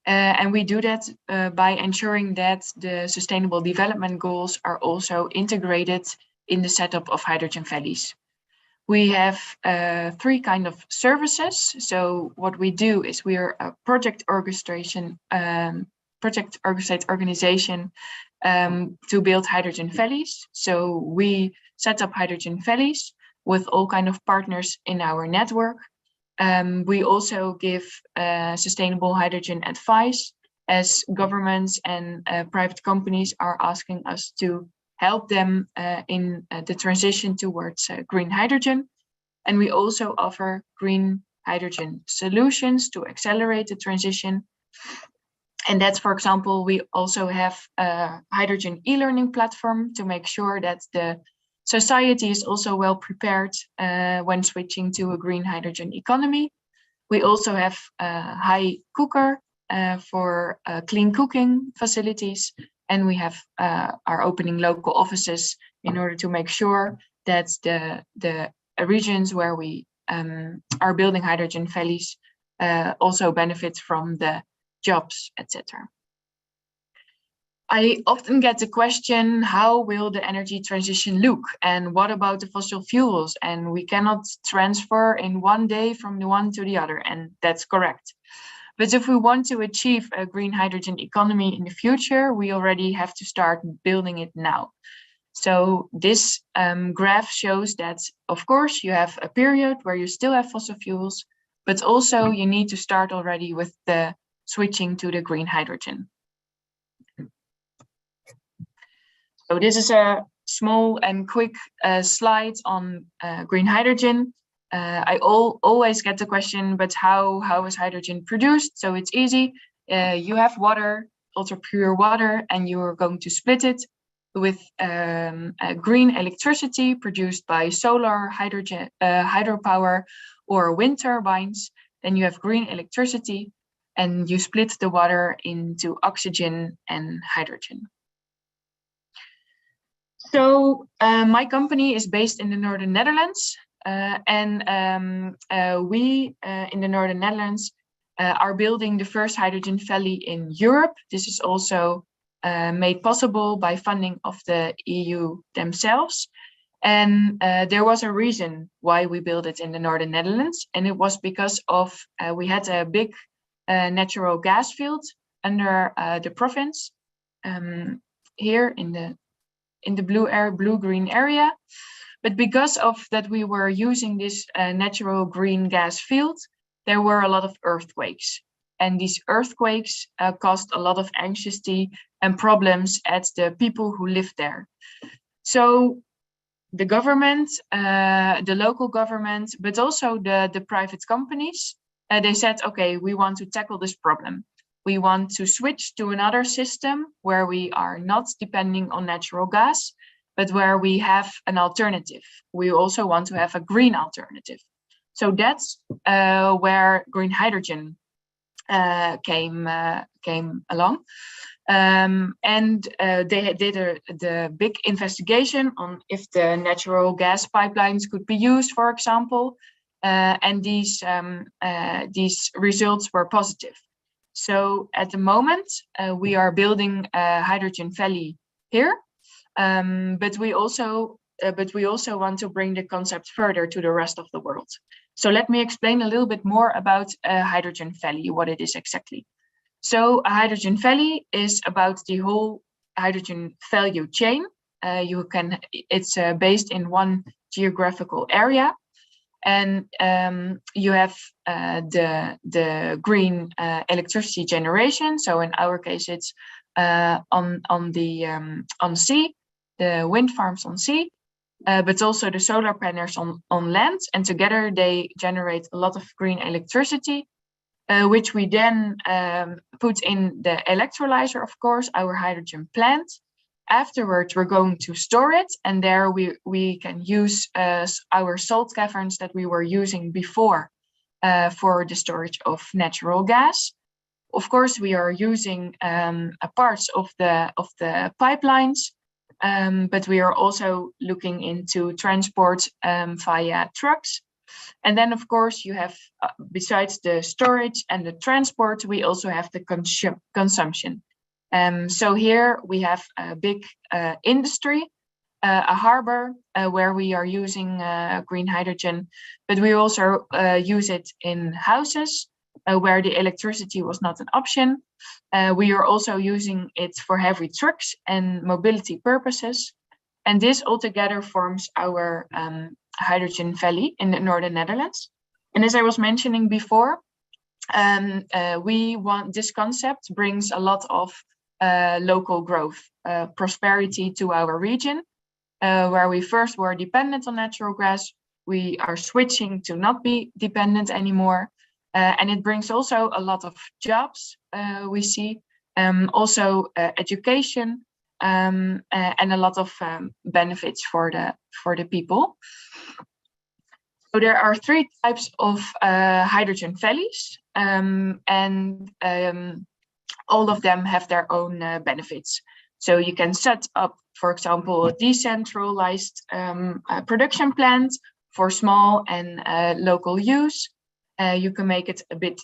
And we do that by ensuring that the Sustainable Development Goals are also integrated in the setup of hydrogen valleys. We have 3 kind of services. So what we do is we are a project orchestrated organization to build hydrogen valleys. So we set up hydrogen valleys with all kind of partners in our network. We also give sustainable hydrogen advice, as governments and private companies are asking us to help them in the transition towards green hydrogen. And we also offer green hydrogen solutions to accelerate the transition. And that's, for example, we also have a hydrogen e-learning platform to make sure that the society is also well prepared when switching to a green hydrogen economy. We also have a high cooker for clean cooking facilities, and we have are opening local offices in order to make sure that the regions where we are building hydrogen valleys also benefit from the jobs, etc. I often get the question, how will the energy transition look? And what about the fossil fuels? And we cannot transfer in one day from the one to the other. And that's correct. But if we want to achieve a green hydrogen economy in the future, we already have to start building it now. So this graph shows that, of course, you have a period where you still have fossil fuels, but also you need to start already with the switching to the green hydrogen. So this is a small and quick slide on green hydrogen. I always get the question, but how is hydrogen produced? So it's easy. You have water, ultra pure water, and you are going to split it with green electricity produced by solar, hydrogen, hydropower, or wind turbines. Then you have green electricity, and you split the water into oxygen and hydrogen. So my company is based in the Northern Netherlands, and we in the Northern Netherlands are building the first hydrogen valley in Europe. This is also made possible by funding of the EU themselves. And there was a reason why we built it in the Northern Netherlands, and it was because of we had a big natural gas field under the province here in the blue-green area. But because of that we were using this natural green gas field, there were a lot of earthquakes. And these earthquakes caused a lot of anxiety and problems at the people who lived there. So the government, the local government, but also the private companies, they said, okay, we want to tackle this problem. We want to switch to another system where we are not depending on natural gas, but where we have an alternative. We also want to have a green alternative. So that's where green hydrogen came along. And they did the big investigation on if the natural gas pipelines could be used, for example, and these results were positive. So at the moment, we are building a hydrogen valley here, but we also want to bring the concept further to the rest of the world. So let me explain a little bit more about a hydrogen valley, what it is exactly. So a hydrogen valley is about the whole hydrogen value chain. It's based in one geographical area. And you have the green electricity generation. So in our case, it's on sea, the wind farms on sea, but also the solar panels on land. And together they generate a lot of green electricity, which we then put in the electrolyzer, of course, our hydrogen plant. Afterwards, we're going to store it, and there we can use our salt caverns that we were using before for the storage of natural gas. Of course, we are using parts of the pipelines, but we are also looking into transport via trucks. And then, of course, you have, besides the storage and the transport, we also have the consumption. So here we have a big industry, a harbor where we are using green hydrogen, but we also use it in houses where the electricity was not an option. We are also using it for heavy trucks and mobility purposes. And this altogether forms our hydrogen valley in the Northern Netherlands. And as I was mentioning before, this concept brings a lot of local growth, prosperity to our region, where we first were dependent on natural gas. We are switching to not be dependent anymore. And it brings also a lot of jobs, we see, also education, and a lot of benefits for the people. So there are 3 types of hydrogen valleys, and all of them have their own benefits. So you can set up, for example, a decentralized production plant for small and local use. You can make it a bit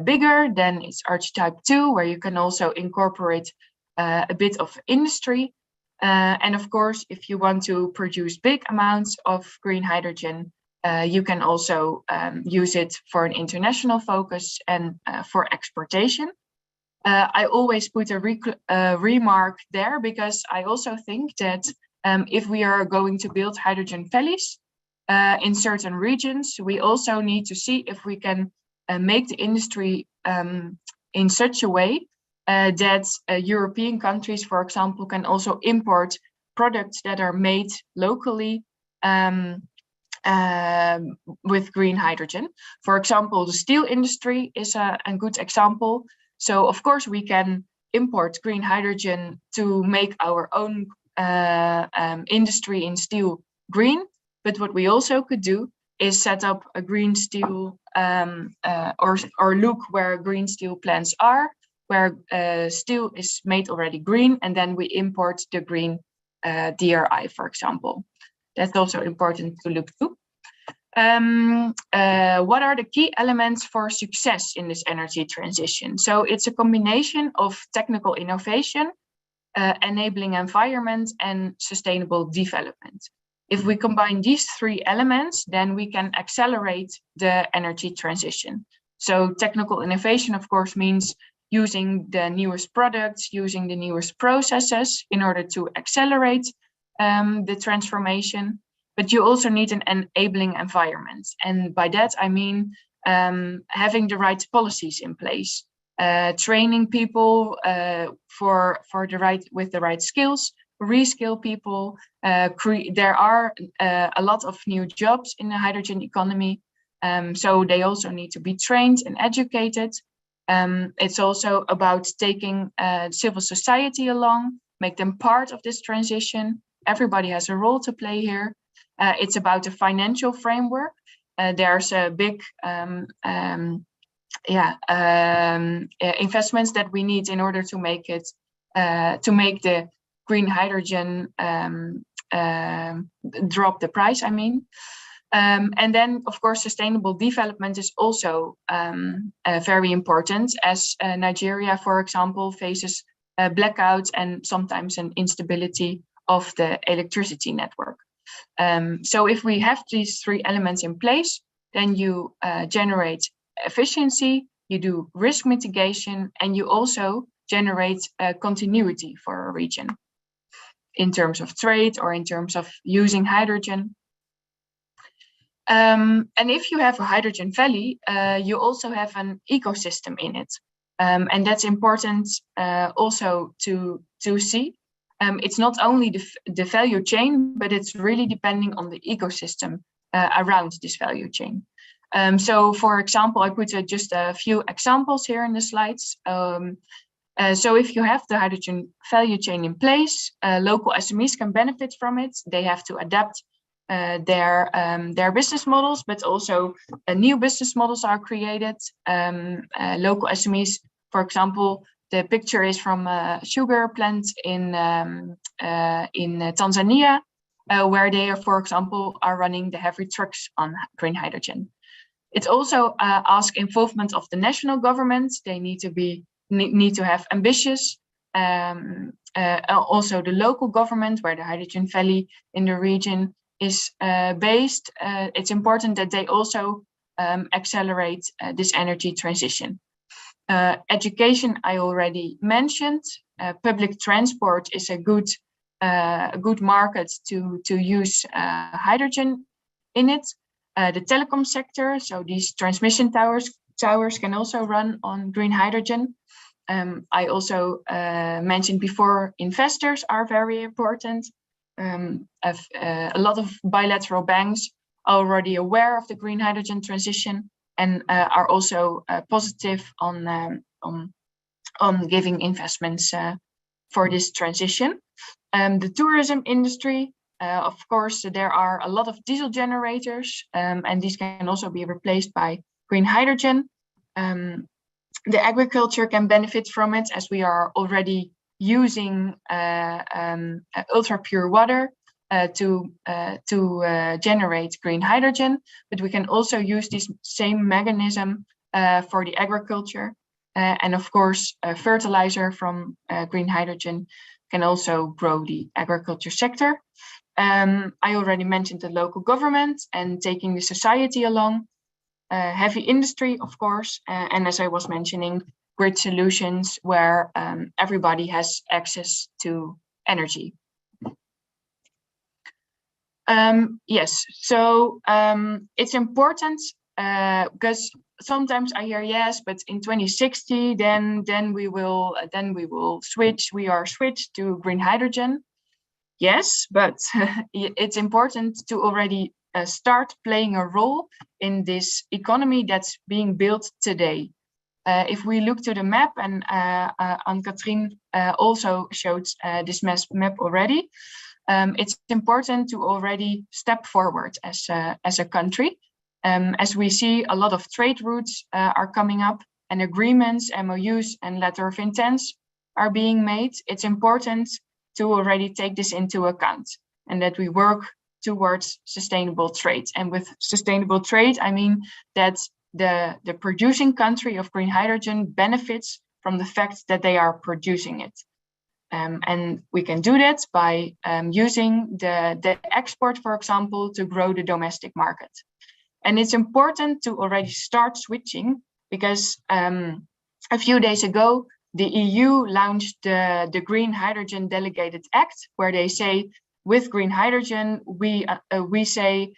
bigger, then it's archetype 2, where you can also incorporate a bit of industry. And of course, if you want to produce big amounts of green hydrogen, you can also use it for an international focus and for exportation. I always put a remark there because I also think that if we are going to build hydrogen valleys in certain regions, we also need to see if we can make the industry in such a way that European countries, for example, can also import products that are made locally with green hydrogen. For example, the steel industry is a good example. So of course we can import green hydrogen to make our own industry in steel green. But what we also could do is set up a green steel or look where green steel plants are, where steel is made already green, and then we import the green DRI, for example. That's also important to look to. What are the key elements for success in this energy transition? So it's a combination of technical innovation, enabling environment, and sustainable development. If we combine these three elements, then we can accelerate the energy transition. So technical innovation, of course, means using the newest products, using the newest processes in order to accelerate the transformation. But you also need an enabling environment. And by that, I mean having the right policies in place, training people with the right skills, reskill people. There are a lot of new jobs in the hydrogen economy. So they also need to be trained and educated. It's also about taking civil society along, make them part of this transition. Everybody has a role to play here. It's about a financial framework. There's a big investments that we need in order to make it the green hydrogen drop the price, I mean. And then, of course, sustainable development is also very important, as Nigeria, for example, faces blackouts and sometimes an instability of the electricity network. So if we have these three elements in place, then you generate efficiency, you do risk mitigation, and you also generate continuity for a region in terms of trade or in terms of using hydrogen. And if you have a hydrogen valley, you also have an ecosystem in it. And that's important also to see. It's not only the value chain, but it's really depending on the ecosystem around this value chain. So, for example, I put just a few examples here in the slides. So if you have the hydrogen value chain in place, local SMEs can benefit from it. They have to adapt their business models, but also new business models are created. Local SMEs, for example, the picture is from a sugar plant in Tanzania, where they are, for example, are running the heavy trucks on green hydrogen. It also asks involvement of the national government. They need to have ambitious. Also the local government, where the hydrogen valley in the region is based. It's important that they also accelerate this energy transition. Education, I already mentioned. Public transport is a good market to use hydrogen in it. The telecom sector, so these transmission towers can also run on green hydrogen. I also mentioned before, investors are very important. A lot of bilateral banks are already aware of the green hydrogen transition and are also positive on giving investments for this transition. The tourism industry, of course, there are a lot of diesel generators, and these can also be replaced by green hydrogen. The agriculture can benefit from it, as we are already using ultra pure water to generate green hydrogen, but we can also use this same mechanism for the agriculture. And of course, fertilizer from green hydrogen can also grow the agriculture sector. I already mentioned the local government and taking the society along. Heavy industry, of course, and as I was mentioning, grid solutions where everybody has access to energy. Yes, so it's important because sometimes I hear yes, but in 2060, then we will switch. We are switched to green hydrogen. Yes, but it's important to already start playing a role in this economy that's being built today. If we look to the map, and Anne-Catherine also showed this map already, it's important to already step forward as a country. As we see, a lot of trade routes are coming up, and agreements, MOUs, and letter of intents are being made. It's important to already take this into account, and that we work towards sustainable trade. And with sustainable trade, I mean that the producing country of green hydrogen benefits from the fact that they are producing it. And we can do that by using the export, for example, to grow the domestic market. And it's important to already start switching, because a few days ago, the EU launched the Green Hydrogen Delegated Act, where they say, with green hydrogen, we say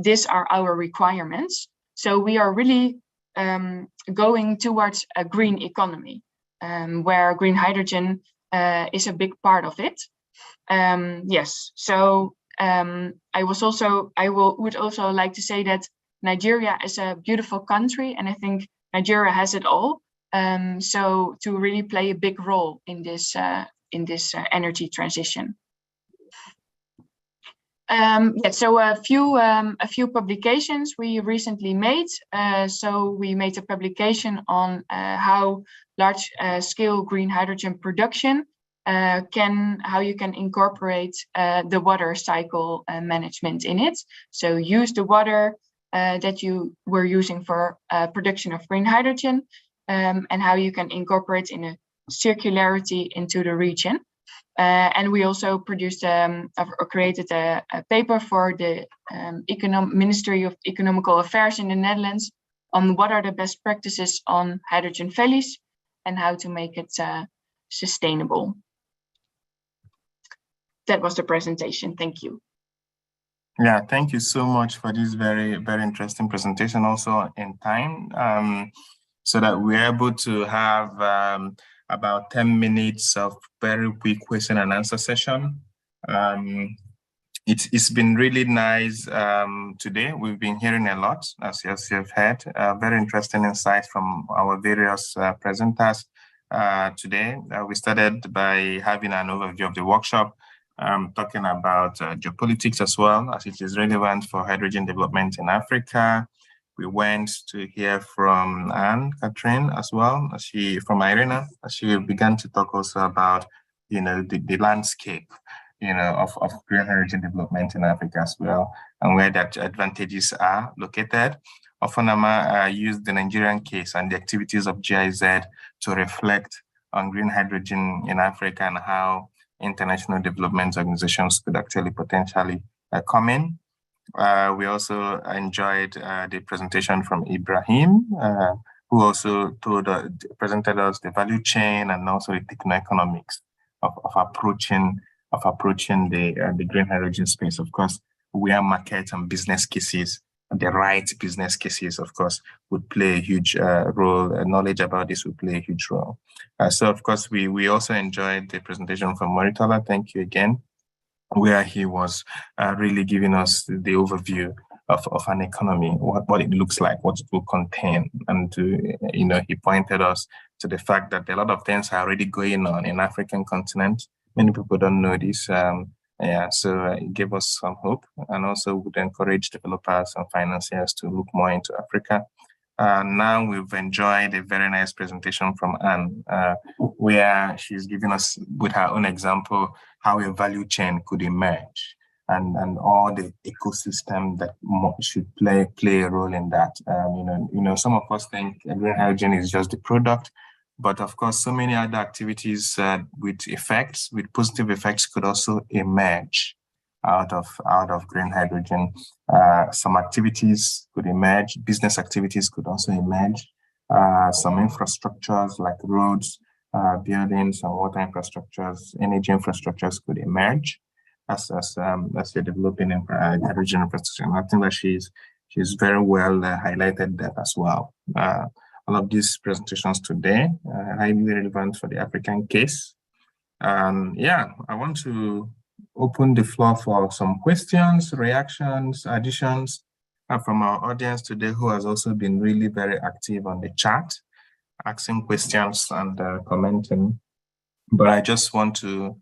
these are our requirements. So we are really going towards a green economy, where green hydrogen is a big part of it. Yes, so I would also like to say that Nigeria is a beautiful country, and I think Nigeria has it all. So to really play a big role in this energy transition. So a few publications we recently made. So we made a publication on how large-scale green hydrogen production how you can incorporate the water cycle management in it. So use the water that you were using for production of green hydrogen, and how you can incorporate in a circularity into the region. And we also produced or created a paper for the Ministry of Economical Affairs in the Netherlands on what are the best practices on hydrogen valleys and how to make it sustainable. That was the presentation. Thank you. Yeah, thank you so much for this very, very interesting presentation, also in time, so that we're able to have about 10 minutes of very quick question and answer session. It's been really nice today. We've been hearing a lot, as you've heard, very interesting insights from our various presenters today. We started by having an overview of the workshop, talking about geopolitics as well, as it is relevant for hydrogen development in Africa. We went to hear from Anne-Catherine as well, from IRENA, as she began to talk also about, the landscape, of green hydrogen development in Africa as well, and where that advantages are located. Ofonama used the Nigerian case and the activities of GIZ to reflect on green hydrogen in Africa and how international development organizations could actually potentially come in. We also enjoyed the presentation from Ibrahim, who also presented us the value chain and also the techno-economics of approaching the green hydrogen space. Of course, where market and business cases, the right business cases, of course, would play a huge role. Knowledge about this would play a huge role. So, of course, we also enjoyed the presentation from Moritola. Thank you again, where he was really giving us the overview of an economy, what it looks like, what it will contain. And, he pointed us to the fact that a lot of things are already going on in African continent. Many people don't know this. So it gave us some hope, and also would encourage developers and financiers to look more into Africa. Now we've enjoyed a very nice presentation from Anne, where she's giving us, with her own example, how a value chain could emerge and all the ecosystem that should play a role in that. Some of us think green hydrogen is just the product, but of course, so many other activities with positive effects could also emerge out of green hydrogen. Some activities could emerge, business activities could also emerge. Some infrastructures like roads, buildings and water infrastructures, energy infrastructures could emerge as you're developing hydrogen infrastructure. And I think that she's very well highlighted that as well. All of these presentations today are highly relevant for the African case. I want to open the floor for some questions, reactions, additions from our audience today, who has also been really very active on the chat, asking questions and commenting. But I just want to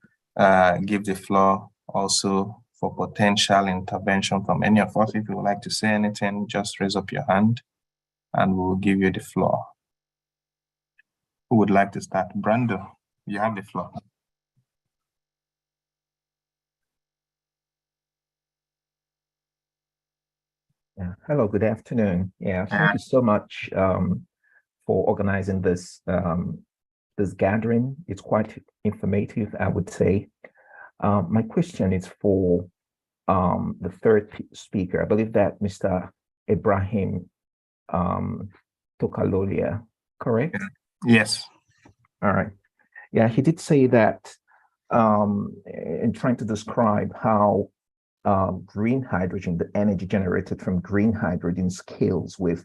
give the floor also for potential intervention from any of us. If you would like to say anything, just raise up your hand and we'll give you the floor. Who would like to start? Brando, you have the floor. Yeah. Hello, good afternoon. Yeah, thank you so much for organizing this this gathering. It's quite informative, I would say. My question is for the third speaker. I believe that Mr. Ibrahim Tokalolia, correct? Yes. All right. Yeah, he did say that in trying to describe how green hydrogen, the energy generated from green hydrogen, scales with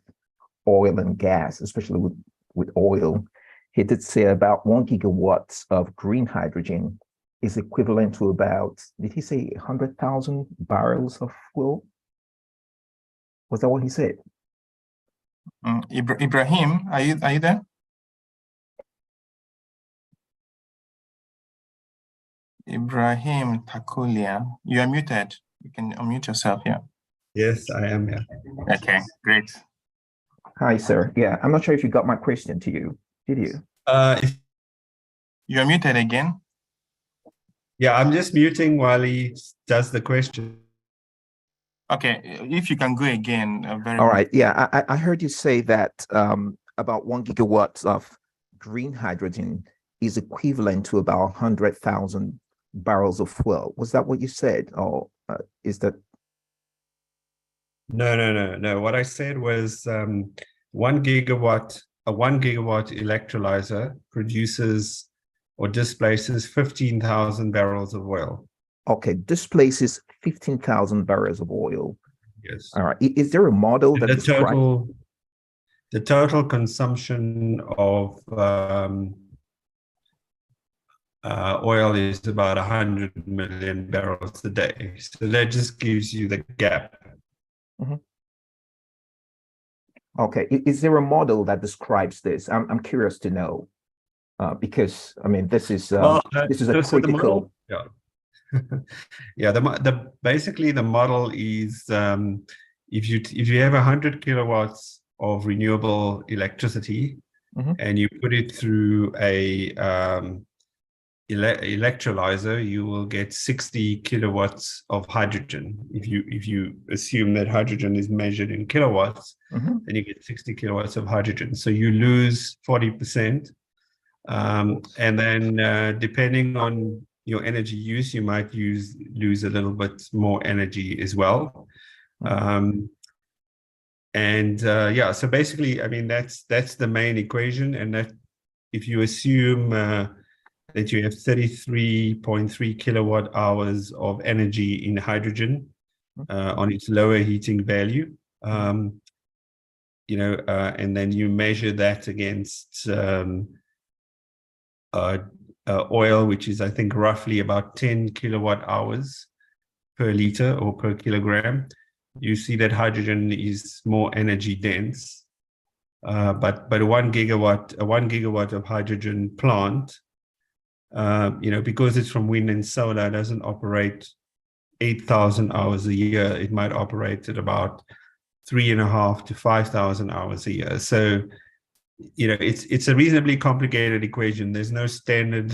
oil and gas, especially with oil. He did say about 1 gigawatts of green hydrogen is equivalent to about, did he say 100,000 barrels of fuel? Was that what he said? Ibrahim, are you there? Ibrahim Takulia, you are muted. You can unmute yourself here. Yes, I am here. Okay, great. Hi, sir. Yeah, I'm not sure if you got my question to you. Did you? You're muted again. Yeah, I'm just muting while he does the question. Okay, if you can go again. All right. Yeah, I heard you say that about 1 gigawatts of green hydrogen is equivalent to about 100,000 barrels of fuel. Was that what you said, or is that? No. What I said was 1 gigawatt, a 1 gigawatt electrolyzer produces or displaces 15,000 barrels of oil. Okay, displaces 15,000 barrels of oil. Yes. All right. Is there a model that the total consumption of oil is about 100 million barrels a day. So that just gives you the gap. Mm-hmm. Okay, is there a model that describes this? I'm curious to know, because I mean this is a critical. Basically the model is if you have 100 kilowatts of renewable electricity, mm-hmm. and you put it through a electrolyzer, you will get 60 kilowatts of hydrogen. If you assume that hydrogen is measured in kilowatts, mm-hmm. then you get 60 kilowatts of hydrogen. So you lose 40%, and then depending on your energy use, you might lose a little bit more energy as well. So basically, I mean that's the main equation, and that if you assume that you have 33.3 kilowatt hours of energy in hydrogen on its lower heating value, and then you measure that against oil, which is I think roughly about 10 kilowatt hours per liter or per kilogram, you see that hydrogen is more energy dense. But a 1 gigawatt of hydrogen plant, because it's from wind and solar, doesn't operate 8,000 hours a year. It might operate at about 3,500 to 5,000 hours a year. So it's a reasonably complicated equation. There's no standard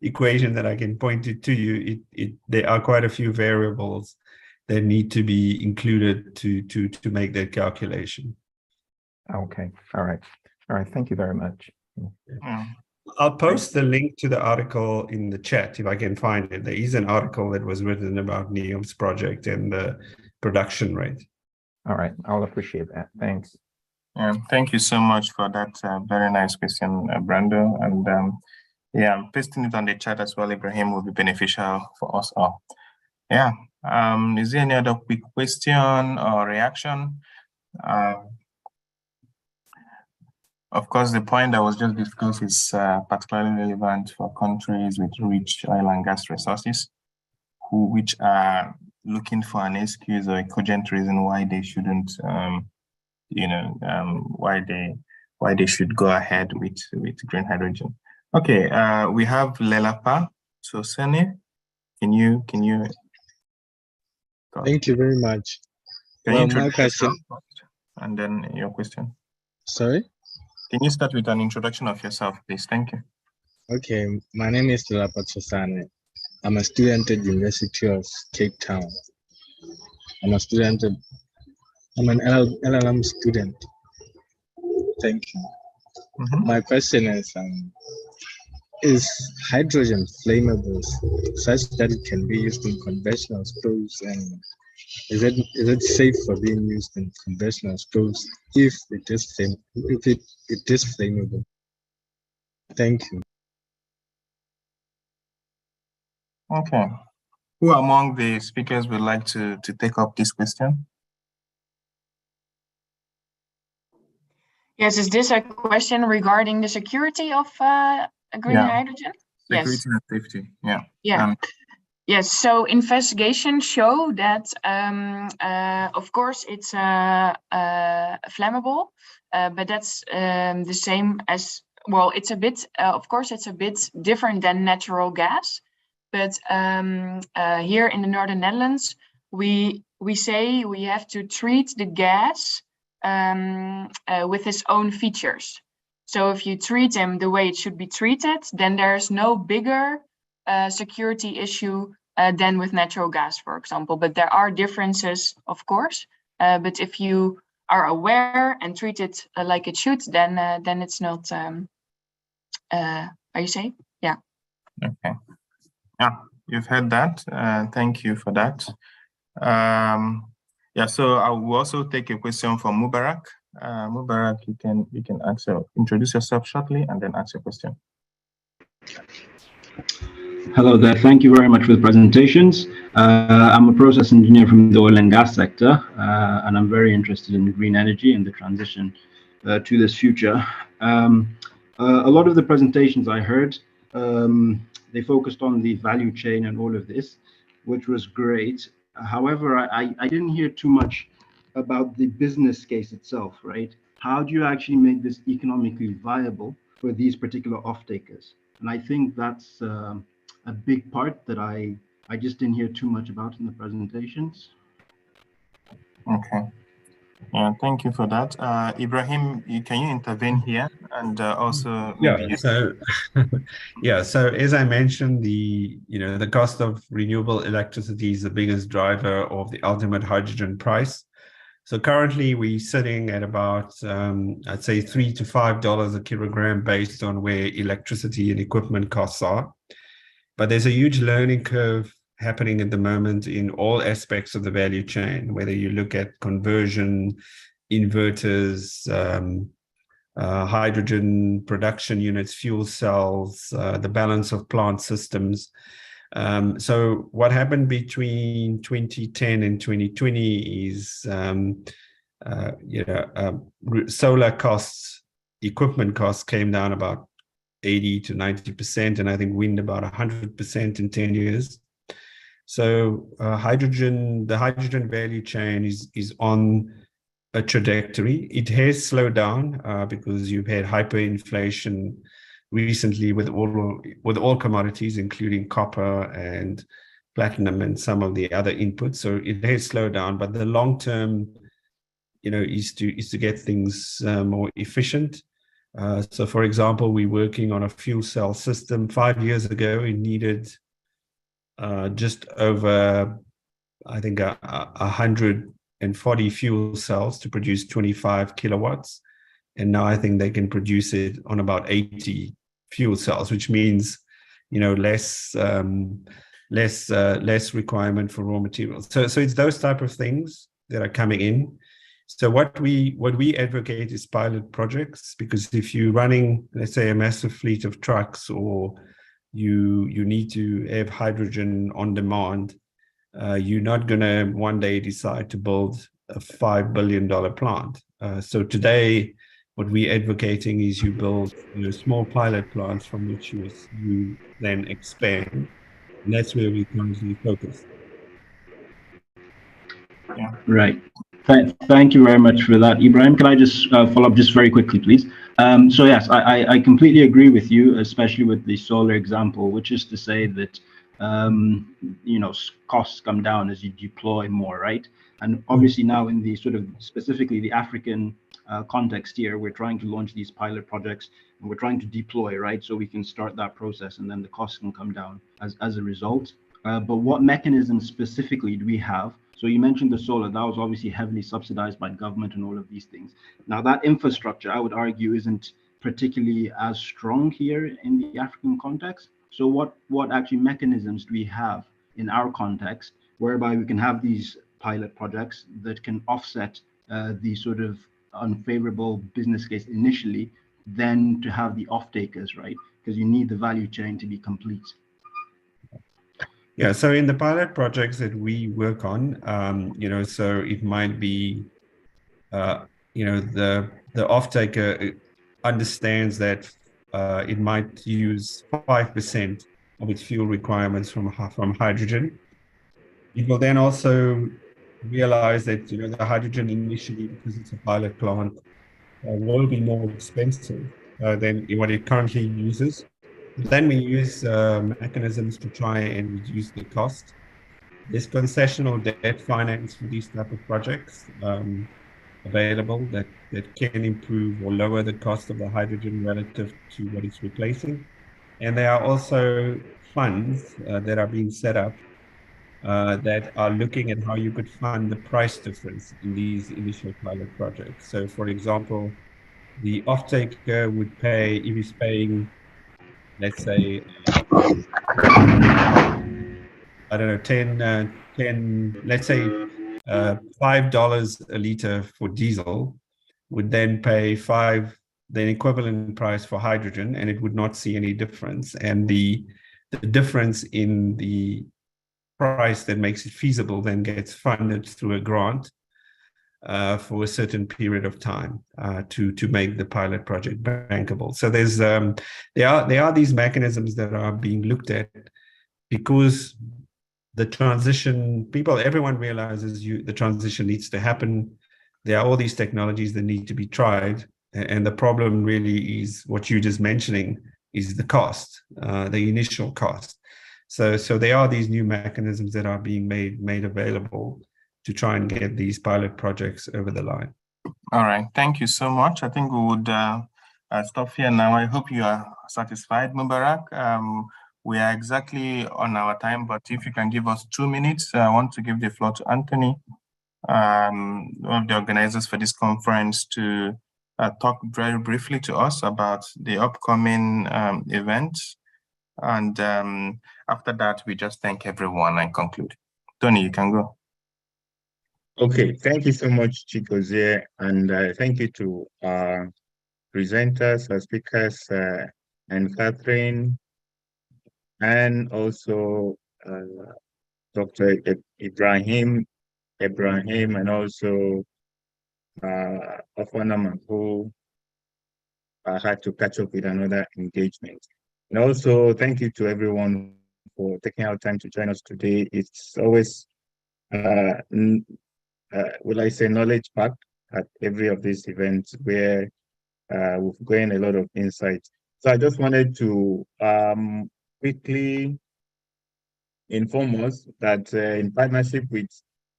equation that I can point it to you. There are quite a few variables that need to be included to make that calculation. Okay. All right. Thank you very much. I'll post the link to the article in the chat if I can find it. There is an article that was written about NEOM's project and the production rate. All right. I'll appreciate that. Thanks. Thank you so much for that very nice question, Brando. And I'm pasting it on the chat as well. Ibrahim, will be beneficial for us all. Yeah. Is there any other quick question or reaction? Of course, the point that was just discussed is particularly relevant for countries with rich oil and gas resources, which are looking for an excuse or a cogent reason why they shouldn't, why they should go ahead with green hydrogen. Okay, we have Lelapa Sosene. Can you? Thank you very much. Can you my question, and then your question. Sorry. Can you start with an introduction of yourself, please? Thank you. Okay, my name is Lelapa Sosene. I'm a student at the University of Cape Town. I'm an LLM student. Thank you. My question is hydrogen flammable such that it can be used in conventional stoves, and is it safe for being used in conventional stoves if it is flammable? Thank you. Okay. Who among the speakers would like to take up this question? Yes, is this a question regarding the security of green hydrogen? Security and safety, yeah. Yeah. Yes, so investigations show that, of course, it's flammable, but that's the same as, well, it's a bit, of course, it's a bit different than natural gas. But here in the Northern Netherlands, we say we have to treat the gas with its own features. So if you treat them the way it should be treated, then there's no bigger security issue than with natural gas, for example. But there are differences, of course. But if you are aware and treat it like it should, then it's not. Are you safe? Yeah. Okay. Yeah, you've heard that. Thank you for that. Yeah, so I will also take a question from Mubarak. Mubarak, you can introduce yourself shortly and then ask your question. Hello there. Thank you very much for the presentations. I'm a process engineer from the oil and gas sector, and I'm very interested in green energy and the transition to this future. A lot of the presentations I heard, they focused on the value chain and all of this, which was great. However, I didn't hear too much about the business case itself, right? How do you actually make this economically viable for these particular off-takers? And I think that's a big part that I just didn't hear too much about in the presentations. Okay. Yeah, thank you for that. Ibrahim, can you intervene here and also maybe so as I mentioned, the cost of renewable electricity is the biggest driver of the ultimate hydrogen price. So currently we're sitting at about I'd say $3 to $5 a kilogram based on where electricity and equipment costs are. But there's a huge learning curve happening at the moment in all aspects of the value chain, whether you look at conversion, inverters, hydrogen production units, fuel cells, the balance of plant systems. So what happened between 2010 and 2020 is, solar costs, equipment costs came down about 80 to 90%, and I think wind about 100% in 10 years. So the hydrogen value chain is on a trajectory. It has slowed down because you've had hyperinflation recently with all commodities, including copper and platinum and some of the other inputs. So it has slowed down, but the long term, is to get things more efficient. So for example, we're working on a fuel cell system. 5 years ago, it needed just over, I think, 140 fuel cells to produce 25 kilowatts. And now I think they can produce it on about 80 fuel cells, which means, you know, less requirement for raw materials. So it's those type of things that are coming in. So what we advocate is pilot projects, because if you're running, let's say, a massive fleet of trucks, or you need to have hydrogen on demand, you're not going to one day decide to build a $5 billion plant. So today, what we're advocating is you build, you know, small pilot plants from which you then expand. And that's where we currently focus. Yeah. Right. Thank you very much for that, Ibrahim. Can I just follow up just very quickly, please? So yes, I completely agree with you, especially with the solar example, which is to say that you know, costs come down as you deploy more, right? And obviously now in the sort of specifically the African context here, we're trying to launch these pilot projects and we're trying to deploy, right? So we can start that process and then the costs can come down as a result. But what mechanisms specifically do we have? So you mentioned the solar, that was obviously heavily subsidized by government and all of these things. Now that infrastructure, I would argue, isn't particularly as strong here in the African context. So what actually mechanisms do we have in our context whereby we can have these pilot projects that can offset the sort of unfavorable business case initially, then to have the off-takers, right? Because you need the value chain to be complete. Yeah, so in the pilot projects that we work on, you know, so it might be, you know, the off-taker understands that it might use 5% of its fuel requirements from hydrogen. It will then also realize that, you know, the hydrogen initially, because it's a pilot plant, will be more expensive than what it currently uses. Then we use mechanisms to try and reduce the cost. There's concessional debt finance for these type of projects available that can improve or lower the cost of the hydrogen relative to what it's replacing. And there are also funds that are being set up that are looking at how you could fund the price difference in these initial pilot projects. So for example, the off-taker would pay, if he's paying, let's say, I don't know, 10, let's say $5 a liter for diesel, would then pay the equivalent price for hydrogen, and it would not see any difference. And the difference in the price that makes it feasible then gets funded through a grant for a certain period of time to make the pilot project bankable. So there's there are these mechanisms that are being looked at, because the transition, everyone realizes the transition needs to happen. There are all these technologies that need to be tried, and the problem really is what you're just mentioning is the cost, the initial cost. So there are these new mechanisms that are being made available to try and get these pilot projects over the line. All right, thank you so much. I think we would stop here now. I hope you are satisfied, Mubarak. We are exactly on our time, but if you can give us 2 minutes, I want to give the floor to Anthony, one of the organizers for this conference, to talk very briefly to us about the upcoming events. And after that, we just thank everyone and conclude. Tony, you can go. Okay, thank you so much, Chigozie, and thank you to our presenters, our speakers, and Catherine, and also Dr. Ibrahim, and also Ofonama, who had to catch up with another engagement. And also, thank you to everyone for taking out time to join us today. It's always, will I say, knowledge packed at every of these events where we've gained a lot of insight. So I just wanted to quickly inform us that in partnership with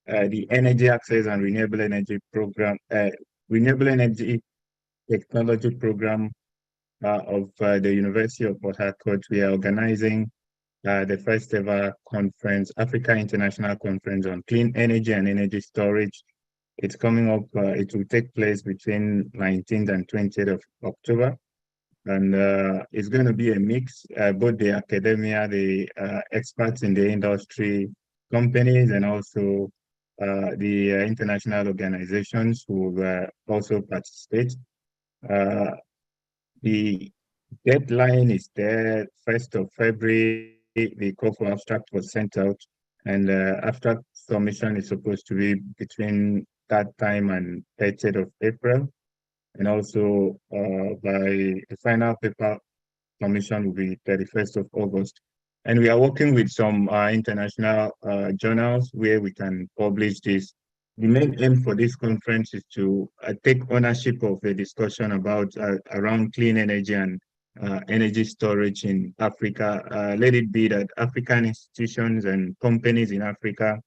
the Energy Access and Renewable Energy Program, Renewable Energy Technology Program of the University of Port Harcourt, we are organizing the first ever conference, Africa International Conference on Clean Energy and Energy Storage. It's coming up, it will take place between 19th and 20th of October. And it's going to be a mix, both the academia, the experts in the industry, companies, and also the international organizations who will also participate. The deadline is there, 1st of February, the call for abstract was sent out, and abstract submission is supposed to be between that time and 30th of April. And also by the final paper submission will be 31st of August. And we are working with some international journals where we can publish this. The main aim for this conference is to take ownership of the discussion about around clean energy and energy storage in Africa. Let it be that African institutions and companies in Africa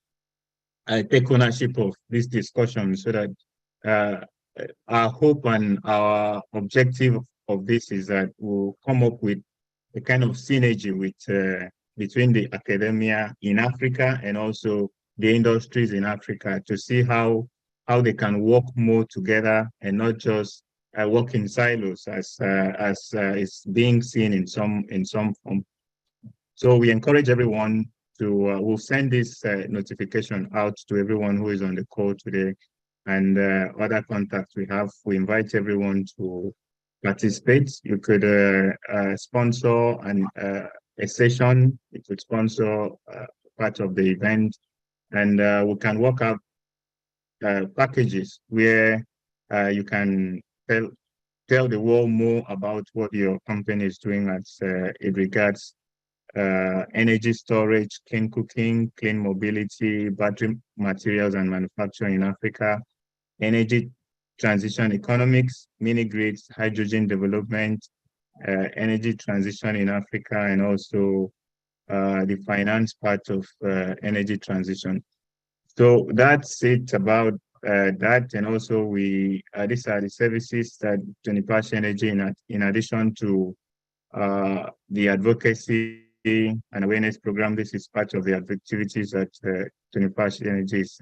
take ownership of this discussion, so that our hope and our objective of this is that we'll come up with a kind of synergy with between the academia in Africa and also the industries in Africa, to see how they can work more together and not just work in silos as is being seen in some form. So we encourage everyone to we'll send this notification out to everyone who is on the call today, and other contacts we have. We invite everyone to participate. You could sponsor a session. You could sponsor part of the event, and we can work out packages where you can tell the world more about what your company is doing as it regards energy storage, clean cooking, clean mobility, battery materials and manufacturing in Africa, energy transition economics, mini grids, hydrogen development, energy transition in Africa, and also the finance part of energy transition. So that's it about that. And also these are the services that Tonipash Energy, in addition to the advocacy and awareness program, this is part of the activities that Tonipash Energy is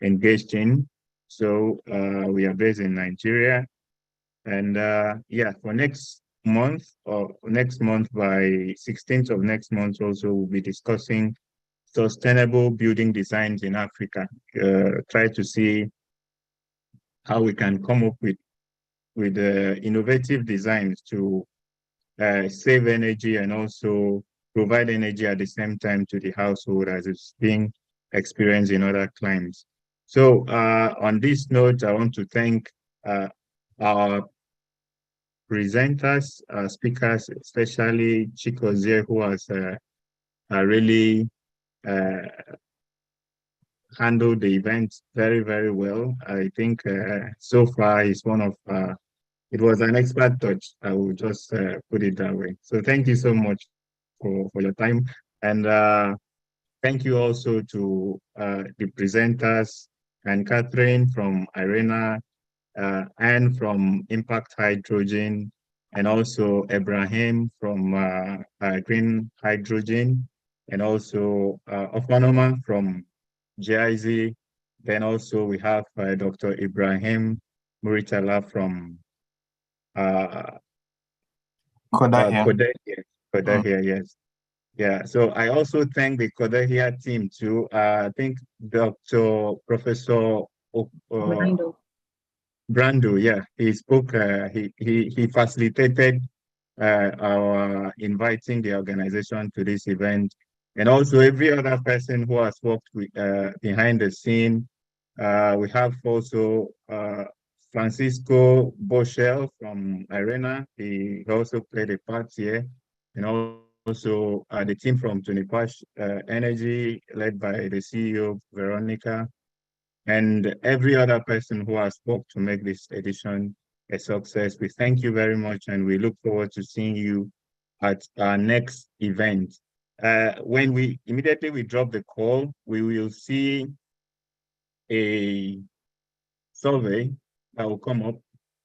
engaged in. So we are based in Nigeria, and yeah, for next month by 16th of next month, also we'll be discussing sustainable building designs in Africa. Try to see how we can come up with innovative designs to save energy and also provide energy at the same time to the household, as it's being experienced in other climes. So on this note, I want to thank our presenters, speakers, especially Chigozie, who has really handled the event very, very well. I think so far he's one of, it was an expert touch, I will just put it that way. So thank you so much for your time. And thank you also to the presenters, and Catherine from IRENA, and from Impact Hydrogen, and also Ibrahim from Green Hydrogen, and also Ofanoma from GIZ. Then also we have Dr. Ibrahim Muritala from Kodahia, yes. Yeah, so I also thank the Kodahia team too. I think Professor Brando, yeah, he spoke, he facilitated our inviting the organization to this event, and also every other person who has worked with, behind the scene. We have also Francisco Boschel from IRENA. He also played a part here, and also the team from Tonipash Energy, led by the CEO, Veronica, and every other person who has worked to make this edition a success. We thank you very much, and we look forward to seeing you at our next event. When we immediately drop the call, we will see a survey that will come up.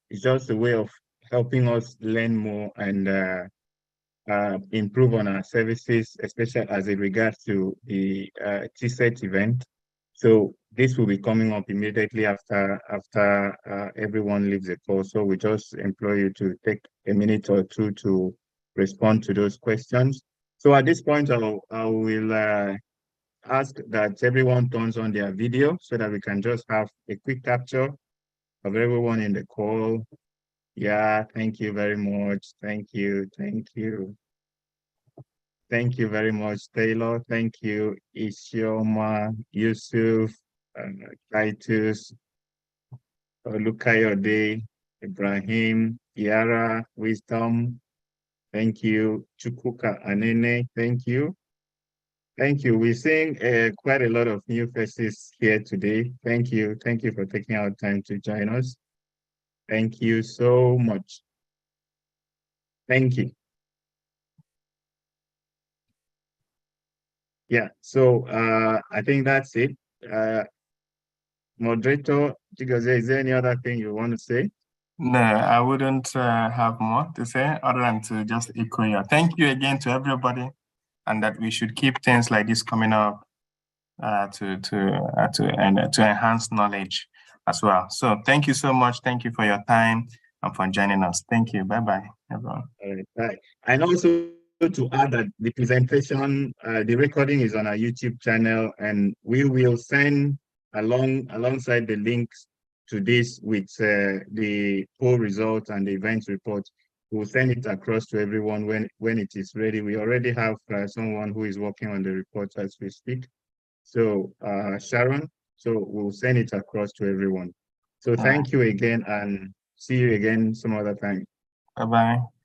It's just a way of helping us learn more and improve on our services, especially as it regards to the TSET event. So this will be coming up immediately after everyone leaves the call. So we just implore you to take a minute or two to respond to those questions. So at this point, I will ask that everyone turns on their video so that we can just have a quick capture of everyone in the call. Yeah, thank you very much. Thank you. Thank you. Thank you very much, Taylor. Thank you, Isioma, Yusuf, Titus, Olukayode, Ibrahim, Yara, Wisdom. Thank you, Chukwuka Anene. Thank you. Thank you. We're seeing quite a lot of new faces here today. Thank you. Thank you for taking our time to join us. Thank you so much. Thank you. Yeah, so I think that's it. Moderator, is there any other thing you want to say? No, I wouldn't have more to say other than to just echo your thank you again to everybody, and that we should keep things like this coming up to enhance knowledge as well. So thank you so much. Thank you for your time and for joining us. Thank you. Bye-bye, everyone. All right, bye. And also to add that the presentation, the recording is on our YouTube channel, and we will send alongside the links to this with the poll results and the events report. We'll send it across to everyone when it is ready. We already have someone who is working on the report as we speak. So Sharon, so we'll send it across to everyone. So thank you again, and see you again some other time. Bye-bye.